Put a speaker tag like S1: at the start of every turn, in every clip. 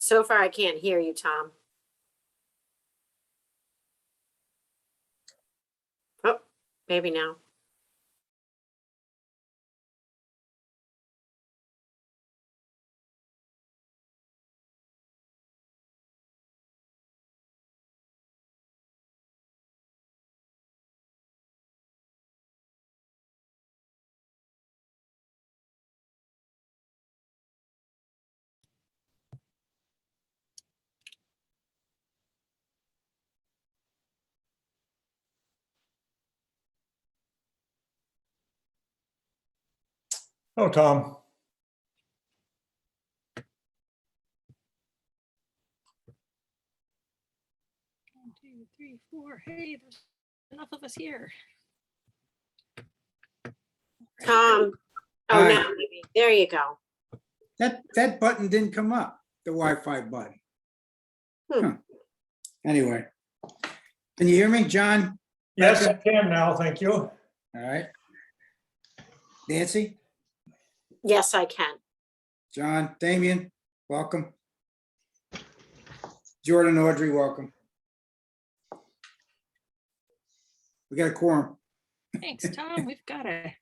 S1: So far, I can't hear you, Tom. Oh, maybe now.
S2: Oh, Tom.
S3: 1, 2, 3, 4. Hey, there's enough of us here.
S1: Tom. Oh,
S4: Hi.
S1: now maybe. There you go.
S4: That button didn't come up, the Wi-Fi button. Huh. Anyway, can you hear me, John?
S2: Yes, I can now. Thank you.
S4: All right. Nancy,
S1: Yes, I can.
S4: John, Damien, welcome. Jordan, Audrey, welcome. We got a quorum.
S3: Thanks, Tom. We've got enough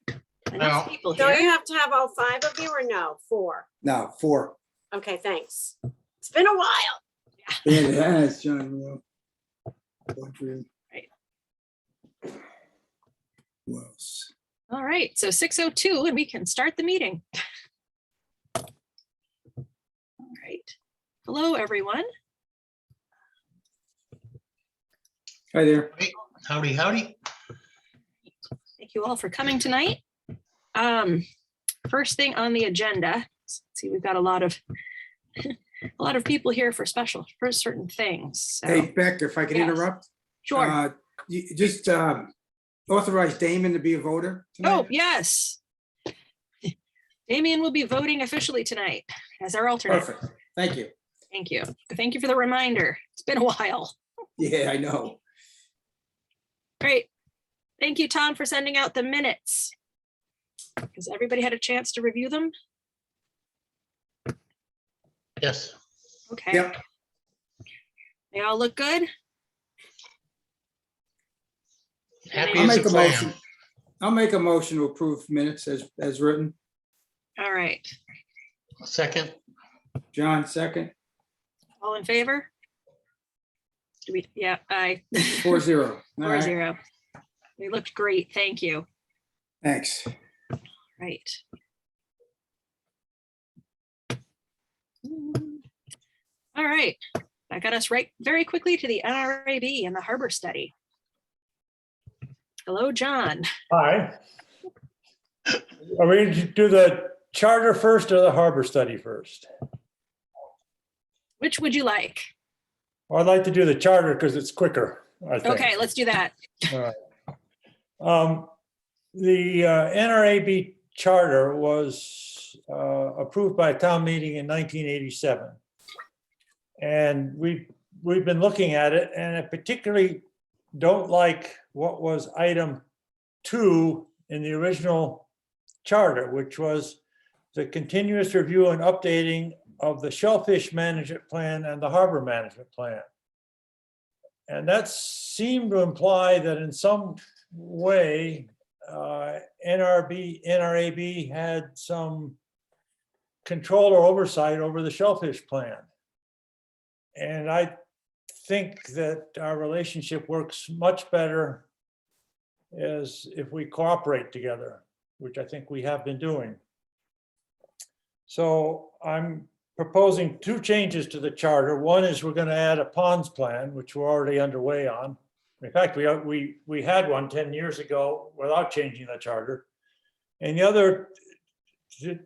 S5: Well,
S3: people
S1: So
S3: here.
S1: you have to have all 5 of you or no? 4.
S4: No, 4.
S1: Okay, thanks. It's been a while.
S4: Yeah, it has, John. One for you.
S3: Right.
S4: Who else?
S3: All right, so 6:02 and we can start the meeting. All right. Hello, everyone.
S4: Hi there.
S5: howdy, howdy.
S3: Thank you all for coming tonight. First thing on the agenda, let's see, we've got a lot of people here for certain things. So,
S4: Hey, Beck, if I can
S3: Yes.
S4: interrupt.
S3: sure.
S4: You just authorize Damon to be a voter tonight?
S3: Oh, yes. Damien will be voting officially tonight as our alternate.
S4: Perfect. Thank you.
S3: Thank you. Thank you for the reminder. It's been a while.
S4: Yeah, I know.
S3: Great. Thank you, Tom, for sending out the minutes. Has everybody had a chance to review them?
S5: Yes,
S3: Okay.
S4: Yep.
S3: They all look good?
S5: happy
S4: I'll
S5: as a
S4: make a
S5: clam.
S4: motion. I'll make a motion to approve minutes as written.
S3: All right.
S5: Second,
S4: John, second.
S3: All in favor? Do we, yeah, aye.
S4: 4-0. All right.
S3: 4-0. They looked great. Thank you.
S4: Thanks.
S3: Right. All right. That got us right very quickly to the NRAB and the harbor study. Hello, John.
S2: Hi. Are we to do the charter first or the harbor study first?
S3: Which would you like?
S2: Well, I'd like to do the charter because it's quicker, I think.
S3: Okay, let's do that.
S2: All right. The NRAB charter was approved by a town meeting in 1987. And we've been looking at it, and I particularly don't like what was item 2 in the original charter, which was the continuous review and updating of the Shellfish Management Plan and the Harbor Management Plan. And that seemed to imply that in some way, NRAB had some control or oversight over the Shellfish Plan. And I think that our relationship works much better as if we cooperate together, which I think we have been doing. So I'm proposing 2 changes to the charter. One is we're going to add a ponds plan, which we're already underway on. In fact, we had one 10 years ago without changing the charter. And the other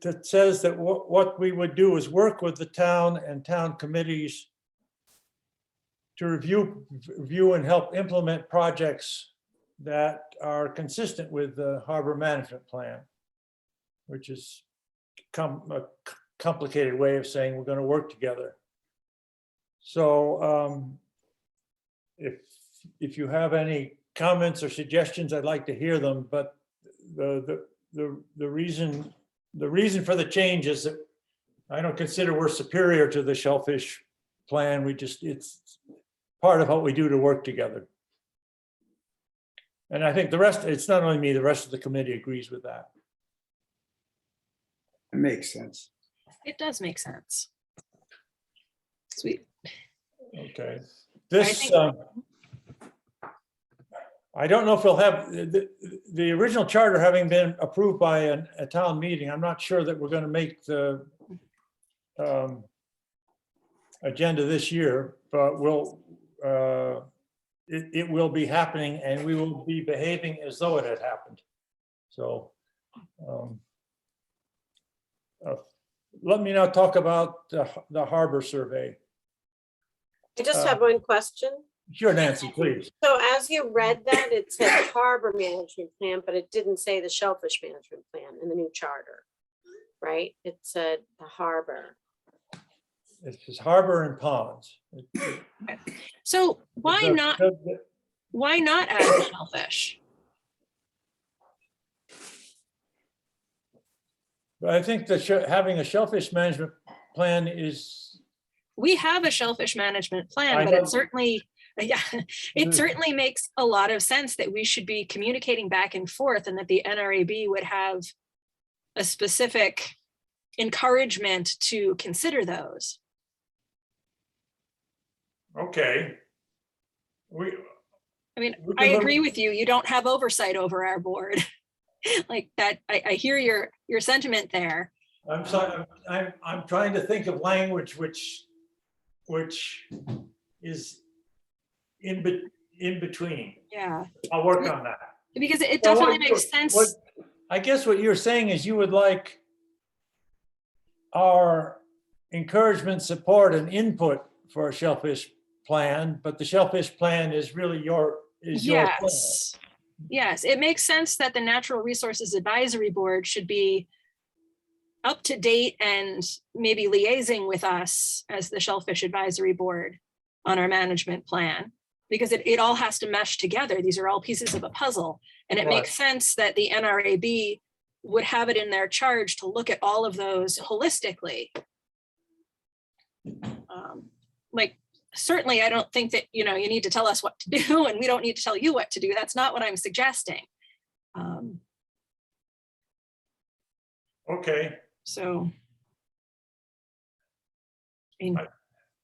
S2: that says that what we would do is work with the town and town committees to review and help implement projects that are consistent with the harbor management plan, which is a complicated way of saying we're going to work together. So if you have any comments or suggestions, I'd like to hear them. But the reason for the change is that I don't consider we're superior to the Shellfish plan. It's part of what we do to work together. And I think the rest, it's not only me, the rest of the committee agrees with that.
S4: It makes sense.
S3: It does make sense. Sweet.
S2: Okay.
S3: I
S2: This,
S3: think-
S2: I don't know if we'll have, the original charter having been approved by a town meeting, I'm not sure that we're going to make the agenda this year, but it will be happening and we will be behaving as though it had happened. So let me now talk about the harbor survey.
S1: I just have one question.
S2: Sure, Nancy, please.
S1: So as you read that, it said harbor management plan, but it didn't say the shellfish management plan in the new charter, right? It said the harbor.
S2: It's just harbor and ponds.
S3: So why
S2: The-
S3: not,
S2: the-
S3: why not add shellfish?
S2: But I think that having a shellfish management plan is,
S3: We have a shellfish management
S2: I
S3: plan, but
S2: know.
S3: it certainly, yeah, it
S2: Mhm.
S3: certainly makes a lot of sense that we should be communicating back and forth and that the NRAB would have a specific encouragement to consider those.
S2: okay.
S3: I mean,
S2: We
S3: I
S2: can look-
S3: agree with you. You don't have oversight over our board. Like that, I hear your sentiment there.
S2: I'm sorry, I'm trying to think of language which is in between.
S3: Yeah,
S2: I'll work on that.
S3: because it
S2: Well,
S3: definitely
S2: what-
S3: makes sense.
S2: what- I guess what you're saying is you would like our encouragement, support, and input for a shellfish plan, but the shellfish plan is really your plan.
S3: Yes, yes, it makes sense that the Natural Resources Advisory Board should be up to date and maybe liaising with us as the Shellfish Advisory Board on our management plan, because it all has to mesh together. These are all pieces of a puzzle. And it makes sense that the NRAB would have it in their charge to look at all of those holistically. Like, certainly, I don't think that, you need to tell us what to do and we don't need to tell you what to do. That's not what I'm suggesting.
S2: Okay.
S3: So. I mean,
S2: I-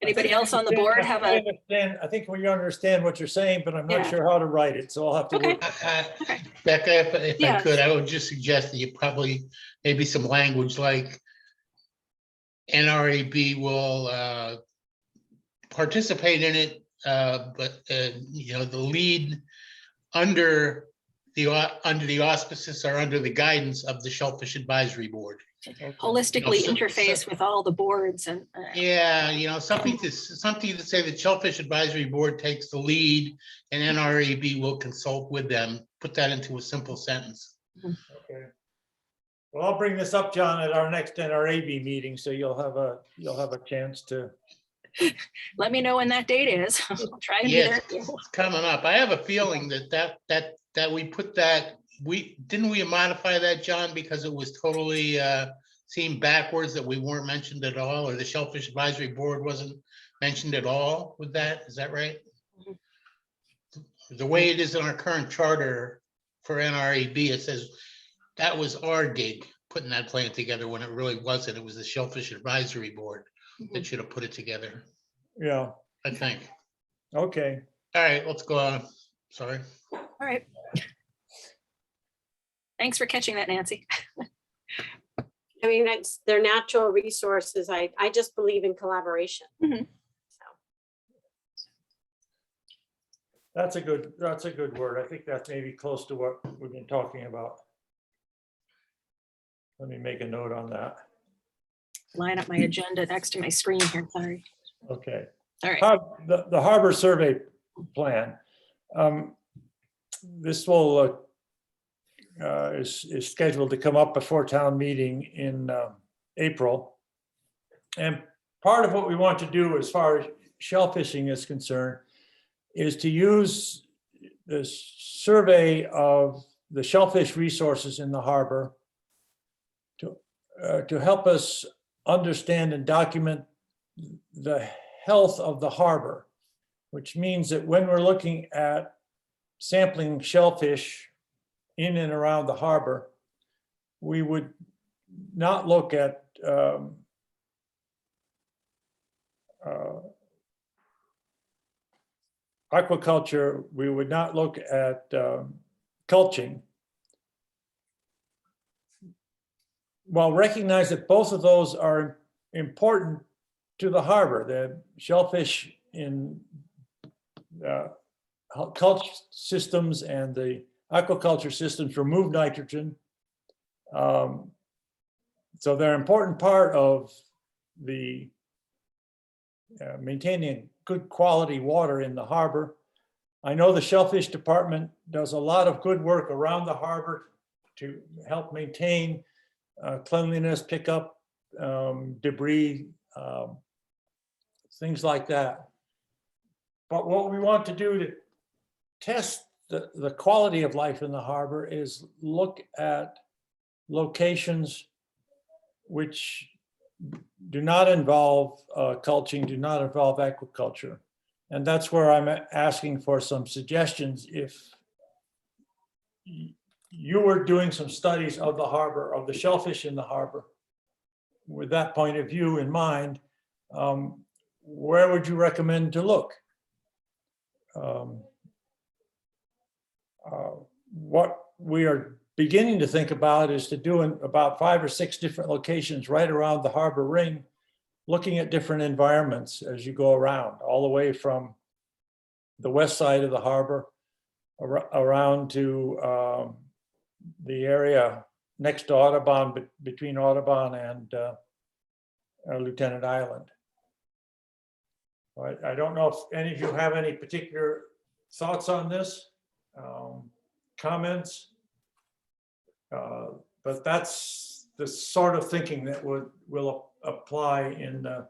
S3: anybody else on the board have a,
S2: I think we understand what you're saying, but I'm not
S3: Yeah.
S2: sure how to write it, so I'll have to
S3: Okay.
S2: work.
S3: Okay.
S5: Becca, if I
S3: Yes.
S5: could, I would just suggest that you probably, maybe some language like NRAB will participate in it, but the lead under the auspices or under the guidance of the Shellfish Advisory Board.
S3: holistically
S5: so-
S3: interface with all the boards and.
S5: Yeah, something to say that Shellfish Advisory Board takes the lead and NRAB will consult with them. Put that into a simple sentence.
S2: Okay. Well, I'll bring this up, John, at our next NRAB meeting, so you'll have a chance to.
S3: Let me know when that date is. I'll try and be
S5: Yes,
S3: there.
S5: it's coming up. I have a feeling that we put that, didn't we modify that, John, because it was totally seemed backwards that we weren't mentioned at all, or the Shellfish Advisory Board wasn't mentioned at all with that? Is that right?
S3: Mhm.
S5: The way it is in our current charter for NRAB, it says that was our gig, putting that plan together when it really wasn't. It was the Shellfish Advisory Board that should have put it together,
S2: Yeah,
S5: I think.
S2: okay.
S5: All right, let's go on. Sorry.
S3: All right. Thanks for catching that, Nancy.
S1: I mean, that's their natural resources. I just believe in collaboration.
S3: Mhm.
S1: So,
S2: That's a good word. I think that's maybe close to what we've been talking about. Let me make a note on that.
S3: Line up my agenda next to my screen here, sorry.
S2: Okay.
S3: All right,
S2: The harbor survey plan. This will is scheduled to come up before town meeting in April. And part of what we want to do as far as shellfishing is concerned is to use the survey of the shellfish resources in the harbor to help us understand and document the health of the harbor, which means that when we're looking at sampling shellfish in and around the harbor, we would not look at aquaculture, we would not look at culching. While recognize that both of those are important to the harbor, the shellfish in culture systems and the aquaculture systems remove nitrogen. So they're an important part of the maintaining good quality water in the harbor. I know the Shellfish Department does a lot of good work around the harbor to help maintain cleanliness, pick up debris, things like that. But what we want to do to test the quality of life in the harbor is look at locations which do not involve culching, do not involve aquaculture. And that's where I'm asking for some suggestions. If you were doing some studies of the harbor, of the shellfish in the harbor, with that point of view in mind, where would you recommend to look? What we are beginning to think about is to do in about 5 or 6 different locations right around the harbor ring, looking at different environments as you go around, all the way from the west side of the harbor around to the area next to Audubon, between Audubon and Lieutenant Island. I don't know if any of you have any particular thoughts on this, comments, but that's the sort of thinking that will apply in the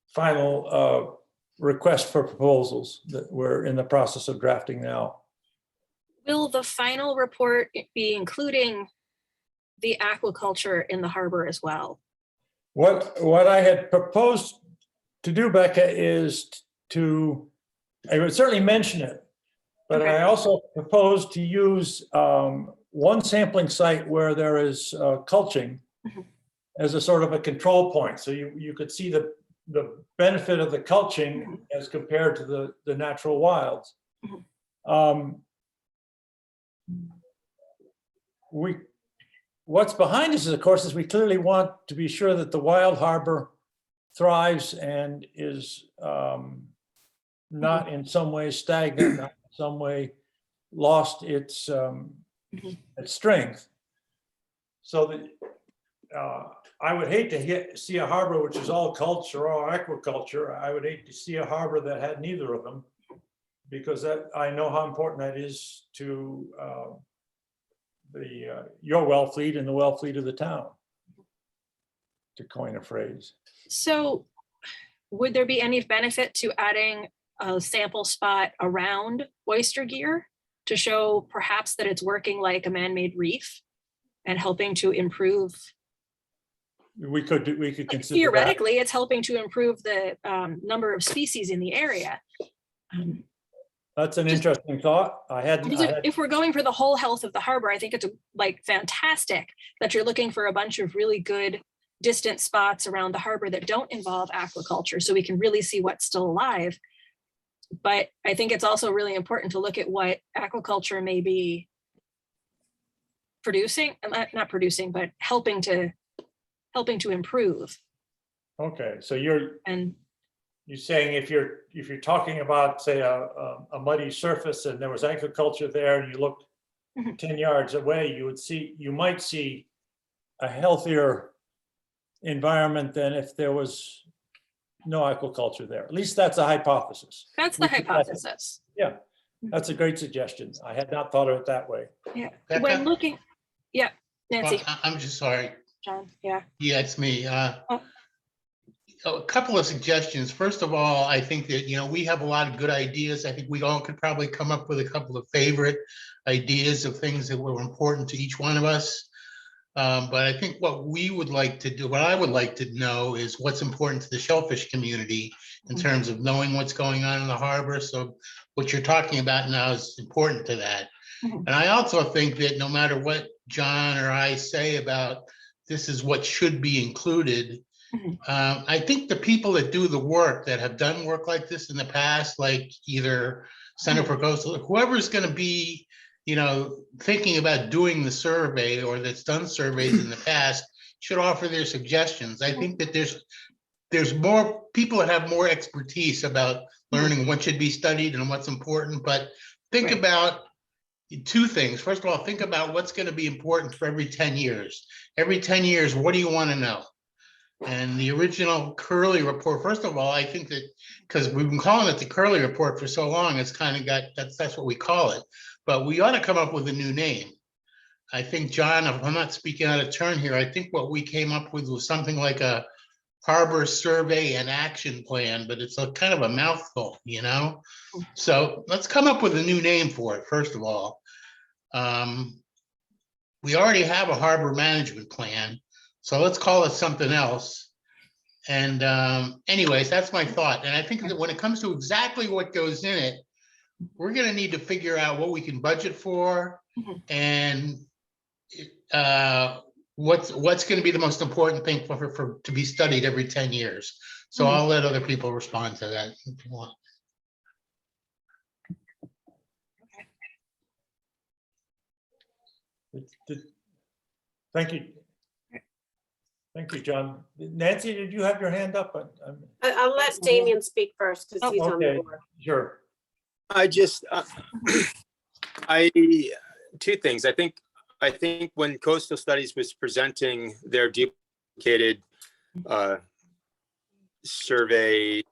S2: final request for proposals that we're in the process of drafting now.
S3: Will the final report be including the aquaculture in the harbor as well?
S2: What I had proposed to do, Becca, is I would certainly mention it, but
S3: Okay.
S2: I also proposed to use one sampling site where there is culching as a sort of a control point. So you could see the benefit of the culching as compared to the natural wilds. What's behind us, of course, is we clearly want to be sure that the wild harbor thrives and is not in some way stagnant, not in some way lost its strength. So that I would hate to see a harbor which is all culture or aquaculture. I would hate to see a harbor that had neither of them, because I know how important that is to your well fleet and the well fleet of the town, to coin a phrase.
S3: So would there be any benefit to adding a sample spot around oyster gear to show perhaps that it's working like a man-made reef and helping to improve?
S2: We could consider
S3: Theoretically, it's helping to improve the number of species in the area.
S2: That's an interesting thought.
S3: If we're going for the whole health of the harbor, I think it's like fantastic that you're looking for a bunch of really good distant spots around the harbor that don't involve aquaculture, so we can really see what's still alive. But I think it's also really important to look at what aquaculture may be producing, not producing, but helping to improve.
S2: Okay, so you're
S3: And
S2: saying if you're talking about, say, a muddy surface and there was aquaculture there and you looked 10 yards away, you might see a healthier environment than if there was no aquaculture there. At least that's a hypothesis.
S3: that's the hypothesis.
S2: Yeah, that's a great suggestion. I had not thought of it that way.
S3: Yeah.
S5: Becca?
S3: When looking, yeah, Nancy,
S5: I'm just sorry.
S3: John, yeah.
S5: Yeah, it's me. A couple of suggestions. First of all, I think that, we have a lot of good ideas. I think we all could probably come up with a couple of favorite ideas of things that were important to each one of us. But I think what we would like to do, what I would like to know is what's important to the shellfish community in terms of knowing what's going on in the harbor. So what you're talking about now is important to that.
S3: Mhm.
S5: And I also think that no matter what John or I say about this is what should be included,
S3: Mhm.
S5: I think the people that do the work, that have done work like this in the past, like either Center for Coastal, whoever's going to be, thinking about doing the survey or that's done surveys in the past, should offer their suggestions. I think that there's more people that have more expertise about learning what should be studied and what's important. But think
S3: Right.
S5: about two things. First of all, think about what's going to be important for every 10 years. Every 10 years, what do you want to know? And the original Curley report, first of all, I think that because we've been calling it the Curley report for so long, it's kind of got, that's what we call it. But we ought to come up with a new name. I think, John, if I'm not speaking out of turn here, I think what we came up with was something like a harbor survey and action plan, but it's a kind of a mouthful, So let's come up with a new name for it, first of all. We already have a harbor management plan, so let's call it something else. And anyways, that's my thought. And I think that when it comes to exactly what goes in it, we're going to need to figure out what we can budget for
S3: Mhm.
S5: and what's going to be the most important thing for to be studied every 10 years. So
S3: Mhm.
S5: I'll let other people respond to that if you want.
S2: Thank you. Thank you, John. Nancy, did you have your hand up?
S1: I'll let Damien speak first because he's on the
S2: Okay,
S1: board.
S2: sure.
S6: I just, two things. I think when Coastal Studies was presenting their duplicated survey,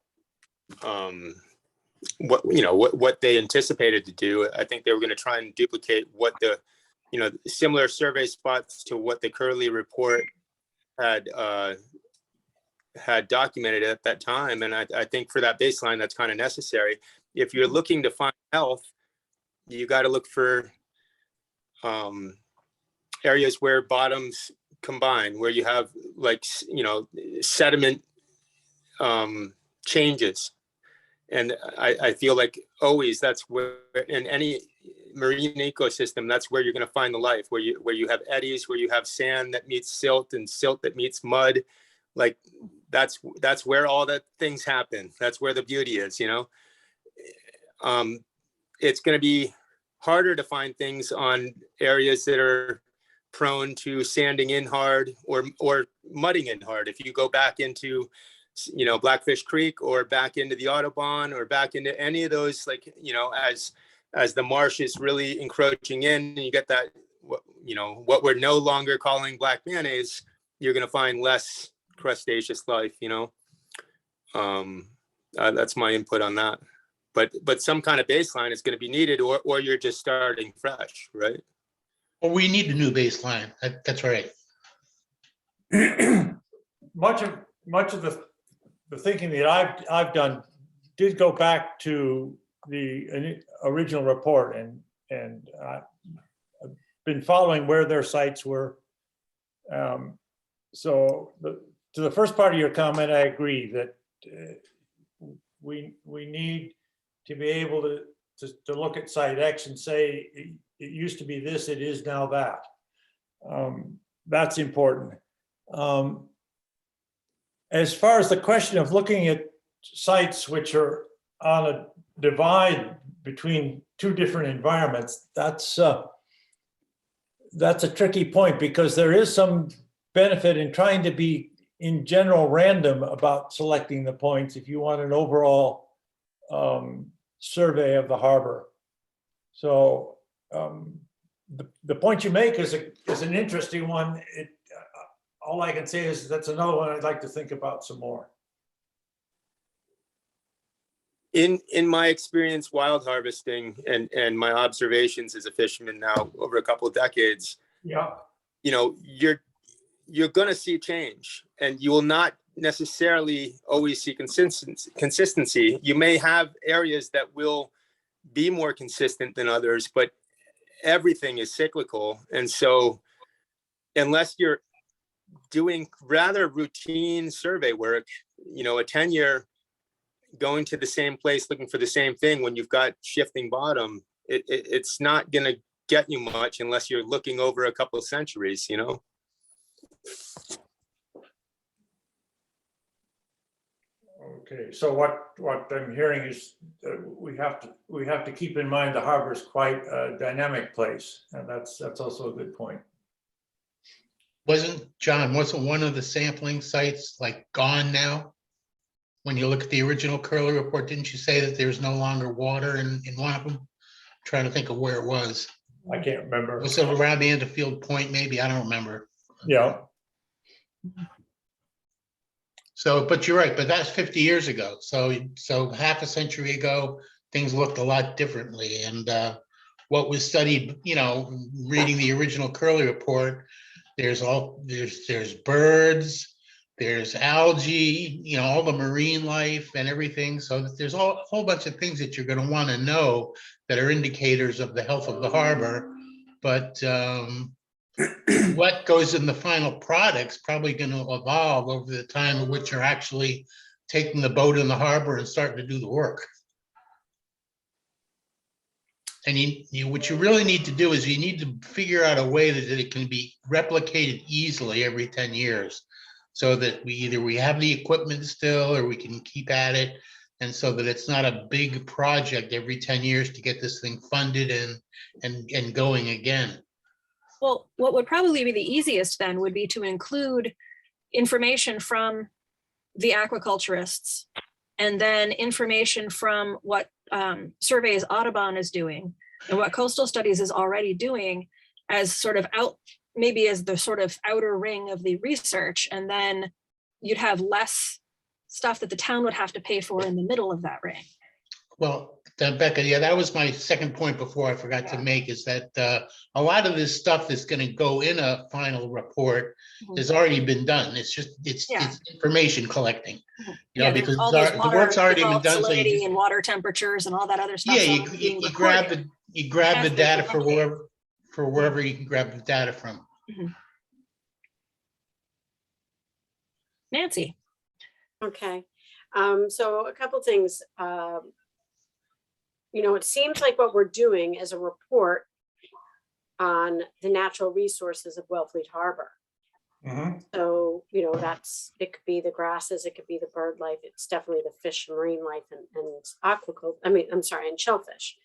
S6: what they anticipated to do, I think they were going to try and duplicate what the, similar survey spots to what the Curley report had documented at that time. And I think for that baseline, that's kind of necessary. If you're looking to find health, you got to look for areas where bottoms combine, where you have sediment changes. And I feel like always that's where in any marine ecosystem, that's where you're going to find the life, where you have eddies, where you have sand that meets silt and silt that meets mud. Like that's where all that things happen. That's where the beauty is, It's going to be harder to find things on areas that are prone to sanding in hard or mudding in hard. If you go back into, Blackfish Creek or back into the Audubon or back into any of those, as the marsh is really encroaching in and you get that, what we're no longer calling black mayonnaise, you're going to find less crustaceous life, that's my input on that. But some kind of baseline is going to be needed, or you're just starting fresh, right?
S5: Well, we need a new baseline. That's right.
S2: Much of the thinking that I've done did go back to the original report, and I've been following where their sites were. So to the first part of your comment, I agree that we need to be able to look at site X and say it used to be this, it is now that. That's important. As far as the question of looking at sites which are on a divide between two different environments, that's a tricky point, because there is some benefit in trying to be in general random about selecting the points if you want an overall survey of the harbor. So the point you make is an interesting one. All I can say is that's another one I'd like to think about some more.
S6: In my experience wild harvesting and my observations as a fisherman now over a couple of decades,
S2: Yeah.
S6: You're going to see change, and you will not necessarily always see consistency. You may have areas that will be more consistent than others, but everything is cyclical. And so unless you're doing rather routine survey work, you know, a 10-year going to the same place looking for the same thing when you've got shifting bottom, it's not going to get you much unless you're looking over a couple of centuries, you know.
S2: Okay, so what I'm hearing is we have to keep in mind the harbor is quite a dynamic place, and that's also a good point.
S5: Wasn't one of the sampling sites like gone now? When you look at the original Curley report, didn't you say that there's no longer water in one of them? Trying to think of where it was.
S2: I can't remember.
S5: Was it around the end of Field Point, maybe? I don't remember.
S2: Yeah,
S5: So, but you're right, but that's 50 years ago. So half a century ago, things looked a lot differently. And what was studied, you know, reading the original Curley report, there's birds, there's algae, you know, all the marine life and everything. So there's a whole bunch of things that you're going to want to know that are indicators of the health of the harbor. But what goes in the final product's probably going to evolve over the time in which you're actually taking the boat in the harbor and starting to do the work. And what you really need to do is you need to figure out a way that it can be replicated easily every 10 years. So that we have the equipment still, or we can keep at it. And so that it's not a big project every 10 years to get this thing funded and going again.
S3: Well, what would probably be the easiest then would be to include information from the aquaculturists and then information from what Surveys Audubon is doing and what Coastal Studies is already doing as sort of maybe as the sort of outer ring of the research. And then you'd have less stuff that the town would have to pay for in the middle of that ring.
S5: Well, Becca, yeah, that was my second point before I forgot to make, is that a lot of this stuff that's going to go in a final report has already been done. It's just, it's information collecting, you know, because the work's already been done. So
S3: salinity and water temperatures and all that other stuff.
S5: Yeah, you grab the data for wherever you can grab the data from.
S3: Nancy.
S1: Okay, so a couple things. You know, it seems like what we're doing is a report on the natural resources of Wellfleet Harbor. So, you know, it could be the grasses, it could be the bird life, it's definitely the fish and marine life and aquaculture, and shellfish.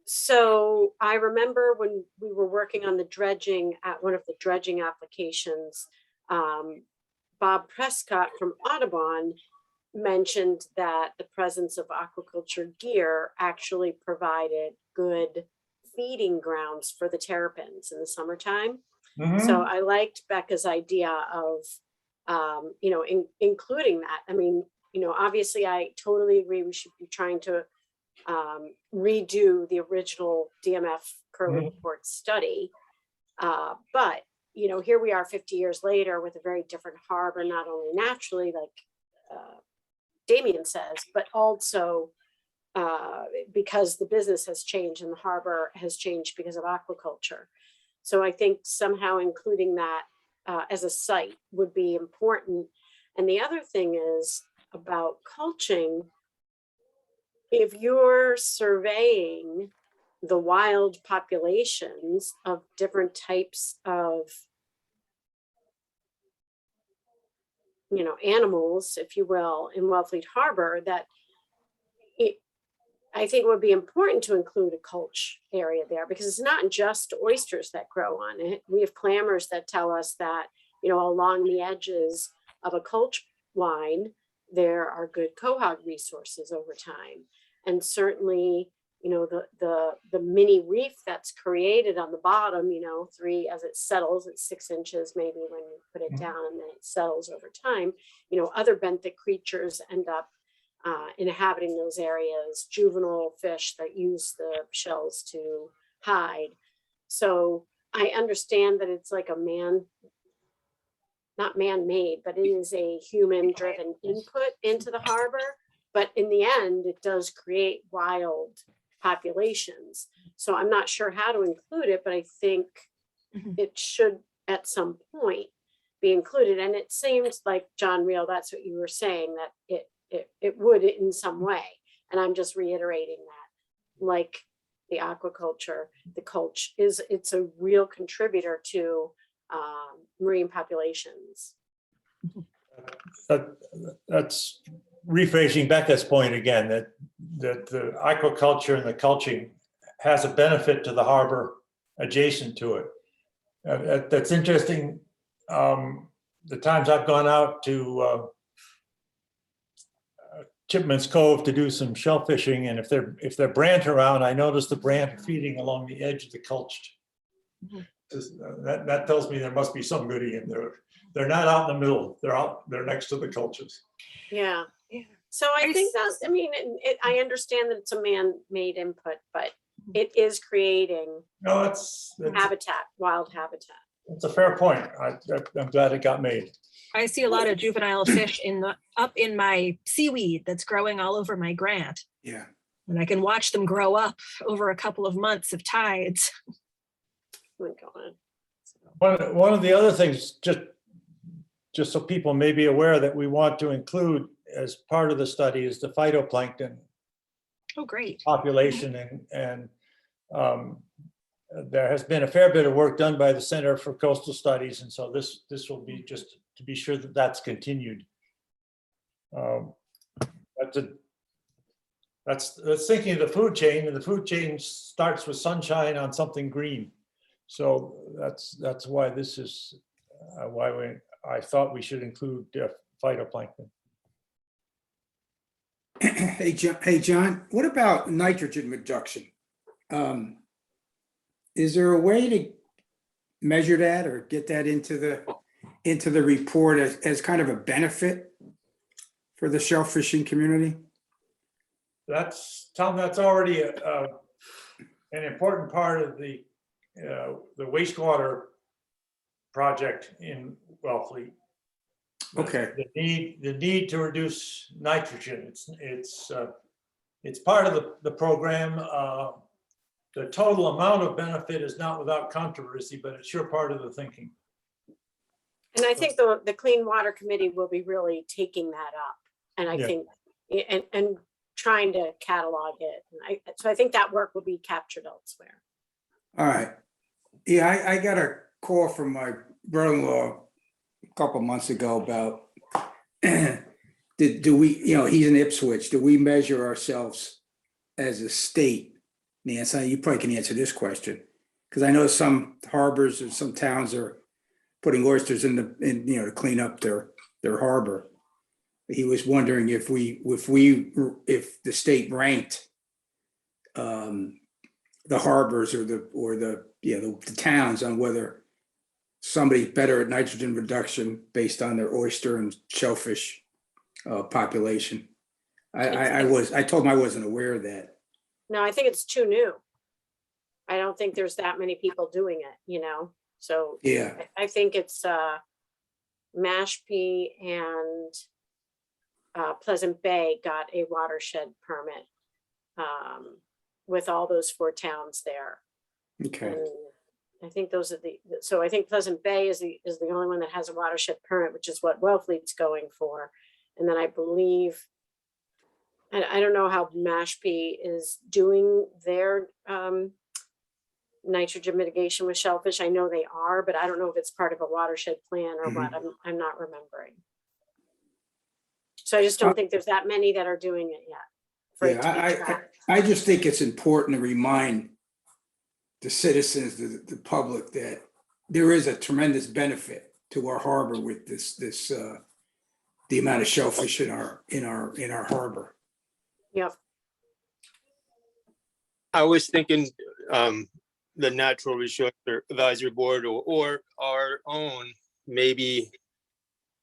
S1: So I remember when we were working on the dredging at one of the dredging applications, Bob Prescott from Audubon mentioned that the presence of aquaculture gear actually provided good feeding grounds for the terrapins in the summertime. So I liked Becca's idea of, you know, including that. I mean, you know, obviously I totally agree we should be trying to redo the original DMF Curley report study. But, you know, here we are 50 years later with a very different harbor, not only naturally, like Damien says, but also because the business has changed and the harbor has changed because of aquaculture. So I think somehow including that as a site would be important. And the other thing is about culching. If you're surveying the wild populations of different types of, you know, animals, if you will, in Wellfleet Harbor, that I think it would be important to include a culch area there, because it's not just oysters that grow on it. We have clammers that tell us that, you know, along the edges of a culch line, there are good quahog resources over time. And certainly, you know, the mini reef that's created on the bottom, you know, as it settles, it's 6 inches maybe when you put it down, and then it settles over time. You know, other benthic creatures end up inhabiting those areas, juvenile fish that use the shells to hide. So I understand that it's like not man-made, but it is a human-driven input into the harbor. But in the end, it does create wild populations. So I'm not sure how to include it, but I think
S3: Mhm.
S1: it should at some point be included. And it seems like, John Reel, that's what you were saying, that it would in some way. And I'm just reiterating that, like the aquaculture, the culture it's a real contributor to marine populations.
S2: That's rephrasing Becca's point again, that the aquaculture and the culching has a benefit to the harbor adjacent to it. That's interesting. The times I've gone out to Chipman's Cove to do some shell fishing, and if they're brant around, I notice the brant feeding along the edge of the culched.
S3: Mhm.
S2: That tells me there must be some goodie in there. They're not out in the middle. They're next to the cultures.
S1: Yeah.
S3: Yeah.
S1: So I think that's, I mean, I understand that it's a man-made input, but it is creating
S2: No, it's
S1: habitat, wild habitat.
S2: a fair point. I'm glad it got made.
S3: I see a lot of juvenile fish up in my seaweed that's growing all over my grant.
S4: Yeah.
S3: And I can watch them grow up over a couple of months of tides.
S1: Oh my God.
S2: One of the other things, just so people may be aware, that we want to include as part of the study is the phytoplankton
S3: Oh, great.
S2: population, and there has been a fair bit of work done by the Center for Coastal Studies, and so this will be just to be sure that that's continued. That's thinking of the food chain, and the food chain starts with sunshine on something green. So that's why this is I thought we should include phytoplankton.
S4: Hey, John, what about nitrogen reduction? Is there a way to measure that or get that into the report as kind of a benefit for the shellfishing community?
S2: Tom, that's already an important part of the wastewater project in Wellfleet.
S4: Okay.
S2: The need to reduce nitrogen. It's part of the program. The total amount of benefit is not without controversy, but it's sure part of the thinking.
S1: And I think the Clean Water Committee will be really taking that up. And I
S2: Yeah.
S1: think, and trying to catalog it. And so I think that work will be captured elsewhere.
S4: All right. Yeah, I got a call from my brother-in-law a couple months ago about do we, he's in Ipswich, do we measure ourselves as a state? Nancy, you probably can answer this question, because I know some harbors and some towns are putting oysters in to clean up their harbor. He was wondering if the state ranked the harbors or the towns on whether somebody's better at nitrogen reduction based on their oyster and shellfish population. I told him I wasn't aware of that.
S1: No, I think it's too new. I don't think there's that many people doing it, So
S4: Yeah.
S1: I think it's Mashpee and Pleasant Bay got a watershed permit with all those 4 towns there.
S4: Okay.
S1: And I think those are so I think Pleasant Bay is the only one that has a watershed permit, which is what Wellfleet's going for. And then I believe, and I don't know how Mashpee is doing their nitrogen mitigation with shellfish. I know they are, but I don't know if it's part of a watershed plan or what. I'm not remembering. So I just don't think there's that many that are doing it yet. For it to be tracked.
S4: I just think it's important to remind the citizens, the public, that there is a tremendous benefit to our harbor with the amount of shellfish in our harbor.
S1: Yep.
S6: I was thinking the Natural Resource Advisory Board or our own, maybe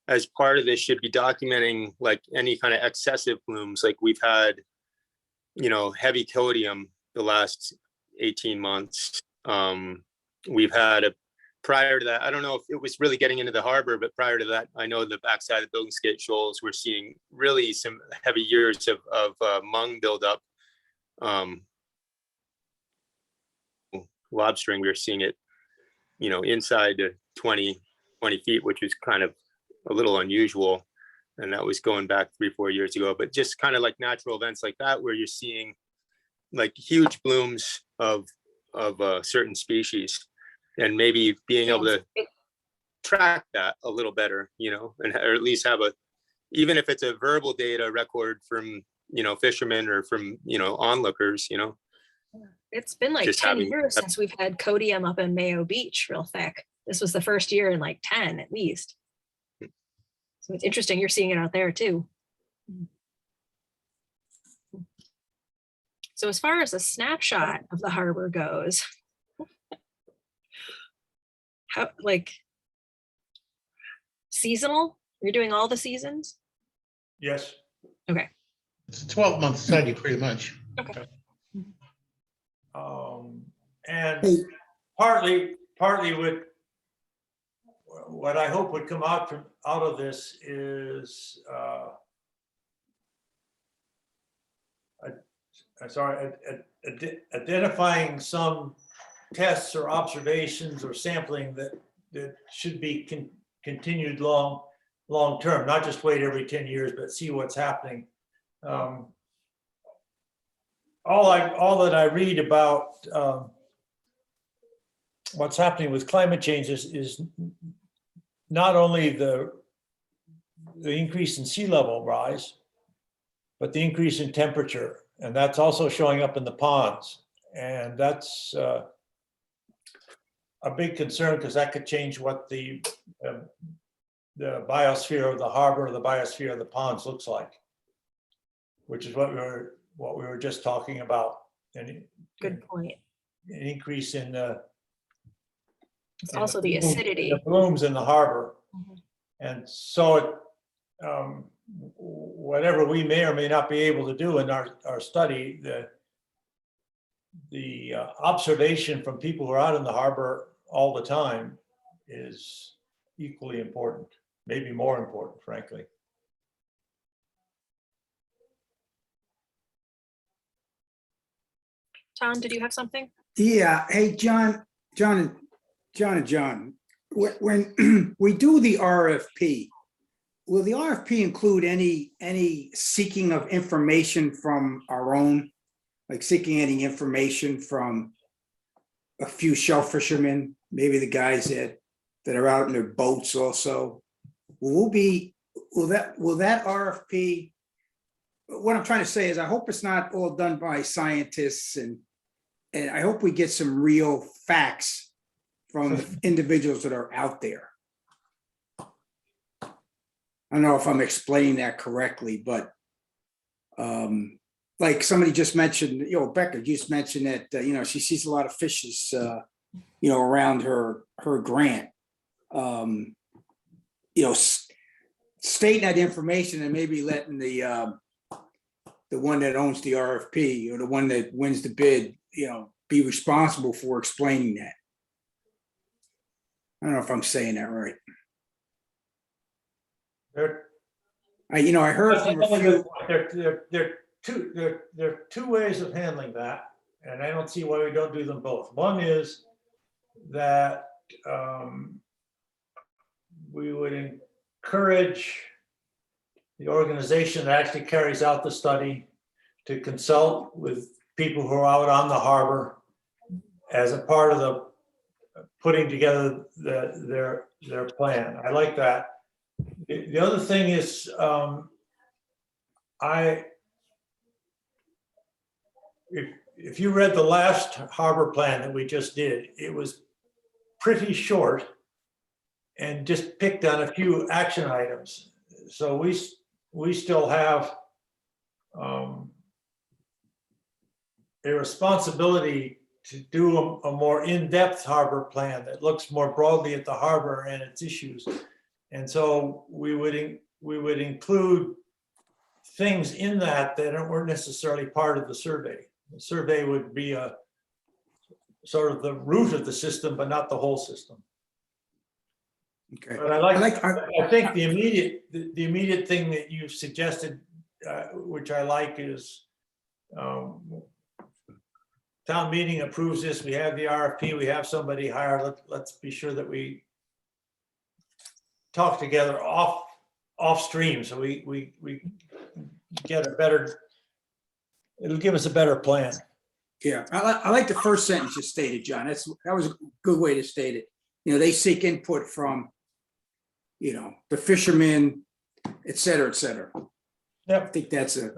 S6: as part of this, should be documenting like any kind of excessive blooms. Like we've had, heavy codium the last 18 months. We've had prior to that, I don't know if it was really getting into the harbor, but prior to that, I know the backside of the Billingsgate Shoals, we're seeing really some heavy years of mung buildup. Lobstering, we're seeing it inside the 20 feet, which was kind of a little unusual. And that was going back 3-4 years ago, but just kind of like natural events like that, where you're seeing like huge blooms of certain species, and maybe being able to track that a little better, and or at least have even if it's a verbal data record from, fishermen or from, onlookers,
S3: It's been like
S6: Just
S3: 10
S6: having-
S3: years since we've had codium up in Mayo Beach real thick. This was the first year in like 10 at least. So it's interesting you're seeing it out there too. So as far as a snapshot of the harbor goes, how, like, seasonal? You're doing all the seasons?
S2: Yes.
S3: Okay.
S5: It's a 12-month study, pretty much.
S3: Okay.
S2: And
S4: Hey.
S2: partly with what I hope would come out of this is identifying some tests or observations or sampling that should be continued long term, not just wait every 10 years, but see what's happening. All that I read about what's happening with climate change is not only the increase in sea level rise, but the increase in temperature, and that's also showing up in the ponds, and that's a big concern, because that could change what the biosphere of the harbor, or the biosphere of the ponds looks like, which is what we were just talking about. And
S3: Good point.
S2: an increase in
S3: It's also the acidity.
S2: the blooms in the harbor.
S3: Mhm.
S2: And so whatever we may or may not be able to do in our study, the observation from people who are out in the harbor all the time is equally important, maybe more important, frankly.
S3: Tom, did you have something?
S4: Yeah, hey, John, when we do the RFP, will the RFP include any seeking of information from our own, like seeking any information from a few shell fishermen, maybe the guys that are out in their boats also? Will that RFP, what I'm trying to say is I hope it's not all done by scientists, and I hope we get some real facts from the individuals that are out there. I don't know if I'm explaining that correctly, but like somebody just mentioned, Becca just mentioned that, she sees a lot of fishes, around her grant. Stating that information and maybe letting the one that owns the RFP, or the one that wins the bid, be responsible for explaining that. I don't know if I'm saying that right. I heard from a few.
S2: There are two ways of handling that, and I don't see why we don't do them both. One is that we would encourage the organization that actually carries out the study to consult with people who are out on the harbor as a part of the putting together their plan. I like that. The other thing is, if you read the last harbor plan that we just did, it was pretty short and just picked on a few action items. So we still have a responsibility to do a more in-depth harbor plan that looks more broadly at the harbor and its issues. And so we would include things in that weren't necessarily part of the survey. The survey would be a sort of the root of the system, but not the whole system.
S4: Okay.
S2: But I think the immediate thing that you've suggested, which I like, is town meeting approves this, we have the RFP, we have somebody hired, let's be sure that we talk together off stream, so we get a better, it'll give us a better plan.
S4: Yeah, I like the first sentence you stated, John. That was a good way to state it. You know, they seek input from, you know, the fishermen, et cetera, et cetera. I
S2: Yep,
S4: think that's a,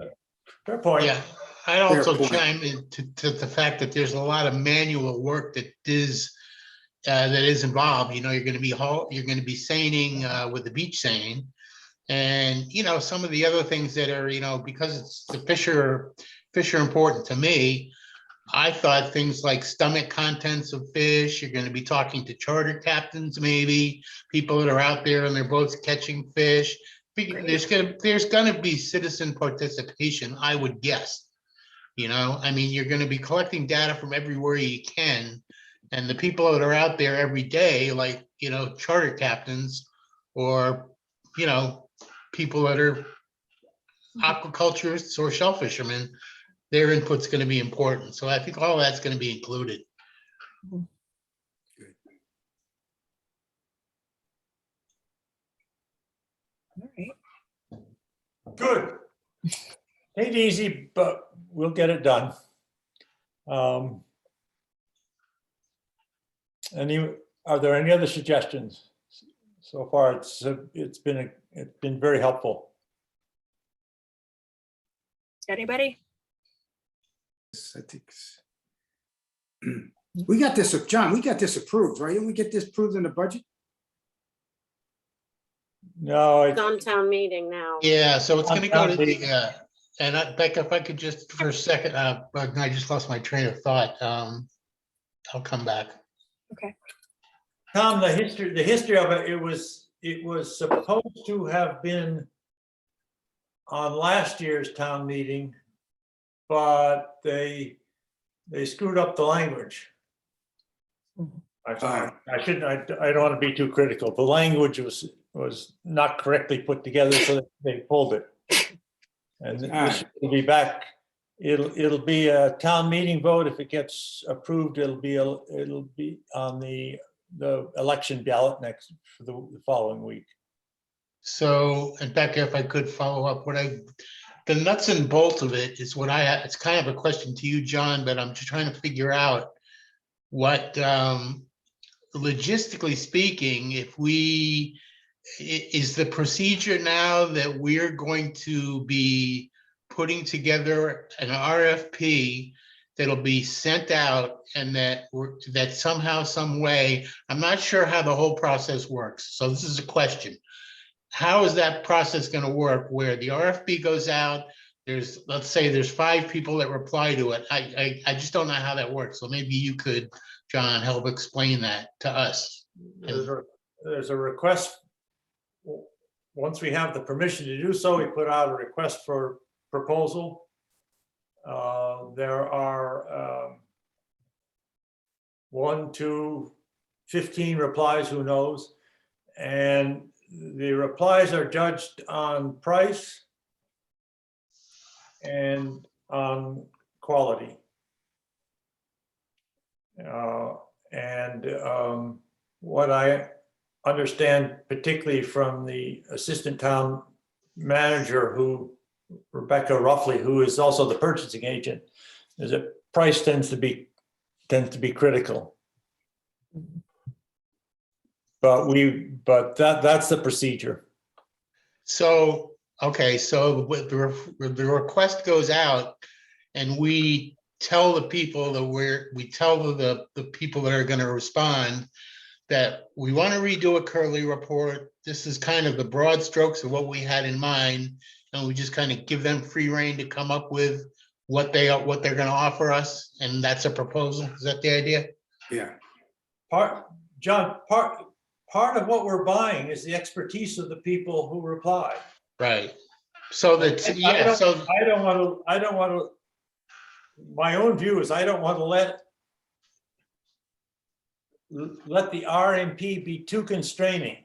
S2: fair point.
S5: Yeah, I'd also
S4: point.
S5: chime in to the fact that there's a lot of manual work that is involved. You know, you're going to be seining with the beach seine. And, you know, some of the other things that are, you know, because it's the fish are important to me. I thought things like stomach contents of fish, you're going to be talking to charter captains, maybe people that are out there on their boats catching fish. There's going to be citizen participation, I would guess. You know, I mean, you're going to be collecting data from everywhere you can. And the people that are out there every day, like, you know, charter captains or, you know, people that are aquaculturists or shellfishermen, their input's going to be important. So I think all that's going to be included.
S3: All right.
S2: Good. Take it easy, but we'll get it done. Are there any other suggestions? So far, it's been very helpful.
S3: Anybody?
S4: I think we got this, John, we got this approved, right? Didn't we get this approved in the budget?
S2: No,
S1: It's on town meeting now.
S5: Yeah, so it's going to go to
S2: Untitled.
S5: the, and Becca, if I could just for a second, I just lost my train of thought. I'll come back.
S2: Tom, the history of it, it was supposed to have been on last year's town meeting, but they screwed up the language. I don't want to be too critical. The language was not correctly put together, so they pulled it. And this will be back. It'll be a town meeting vote. If it gets approved, it'll be on the election ballot for the following week.
S5: So, and Becca, if I could follow up, the nuts and bolts of it is what it's kind of a question to you, John, but I'm just trying to figure out what, logistically speaking, is the procedure now that we're going to be putting together an RFP that'll be sent out and that somehow, some way, I'm not sure how the whole process works. So this is a question. How is that process going to work where the RFP goes out? Let's say there's 5 people that reply to it. I just don't know how that works. So maybe you could, John, help explain that to us.
S2: There's a request. Once we have the permission to do so, we put out a request for proposal. There are 1 to 15 replies, who knows? And the replies are judged on price and on quality. What I understand, particularly from the assistant town manager, Rebecca Ruffley, who is also the purchasing agent, is that price tends to be critical. But that's the procedure.
S5: So, okay, so the request goes out and we tell the people that we tell the people that are going to respond that we want to redo a Curley report. This is kind of the broad strokes of what we had in mind. And we just kind of give them free rein to come up with what they're going to offer us. And that's a proposal. Is that the idea?
S4: Yeah.
S2: John, part of what we're buying is the expertise of the people who reply.
S5: Right. So that's, yeah.
S2: I don't want to, my own view is I don't want to let the RMP be too constraining.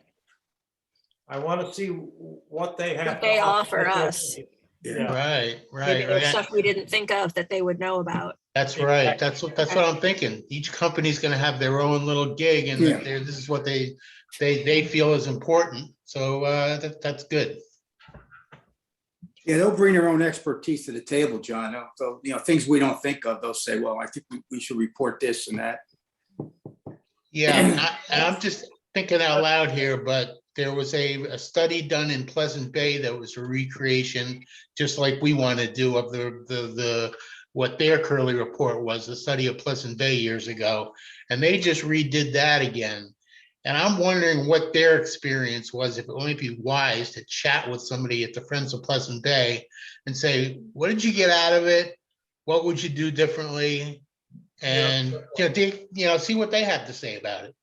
S2: I want to see what they have.
S3: What they offer us.
S4: Yeah.
S5: Right.
S3: Maybe there's
S5: Right.
S3: stuff we didn't think of that they would know about.
S5: That's right. That's what I'm thinking. Each company's gonna have their own little gig and
S4: Yeah.
S5: this is what they feel is important. So that's good.
S4: Yeah, they'll bring their own expertise to the table, John. So, things we don't think of, they'll say, well, I think we should report this and that.
S5: Yeah, and I'm just thinking out loud here, but there was a study done in Pleasant Bay that was a recreation, just like we want to do of the what their Curly report was, the study of Pleasant Bay years ago. And they just redid that again. And I'm wondering what their experience was, if it might be wise to chat with somebody at the Friends of Pleasant Bay and say, what did you get out of it? What would you do differently? And see what they have to say about it.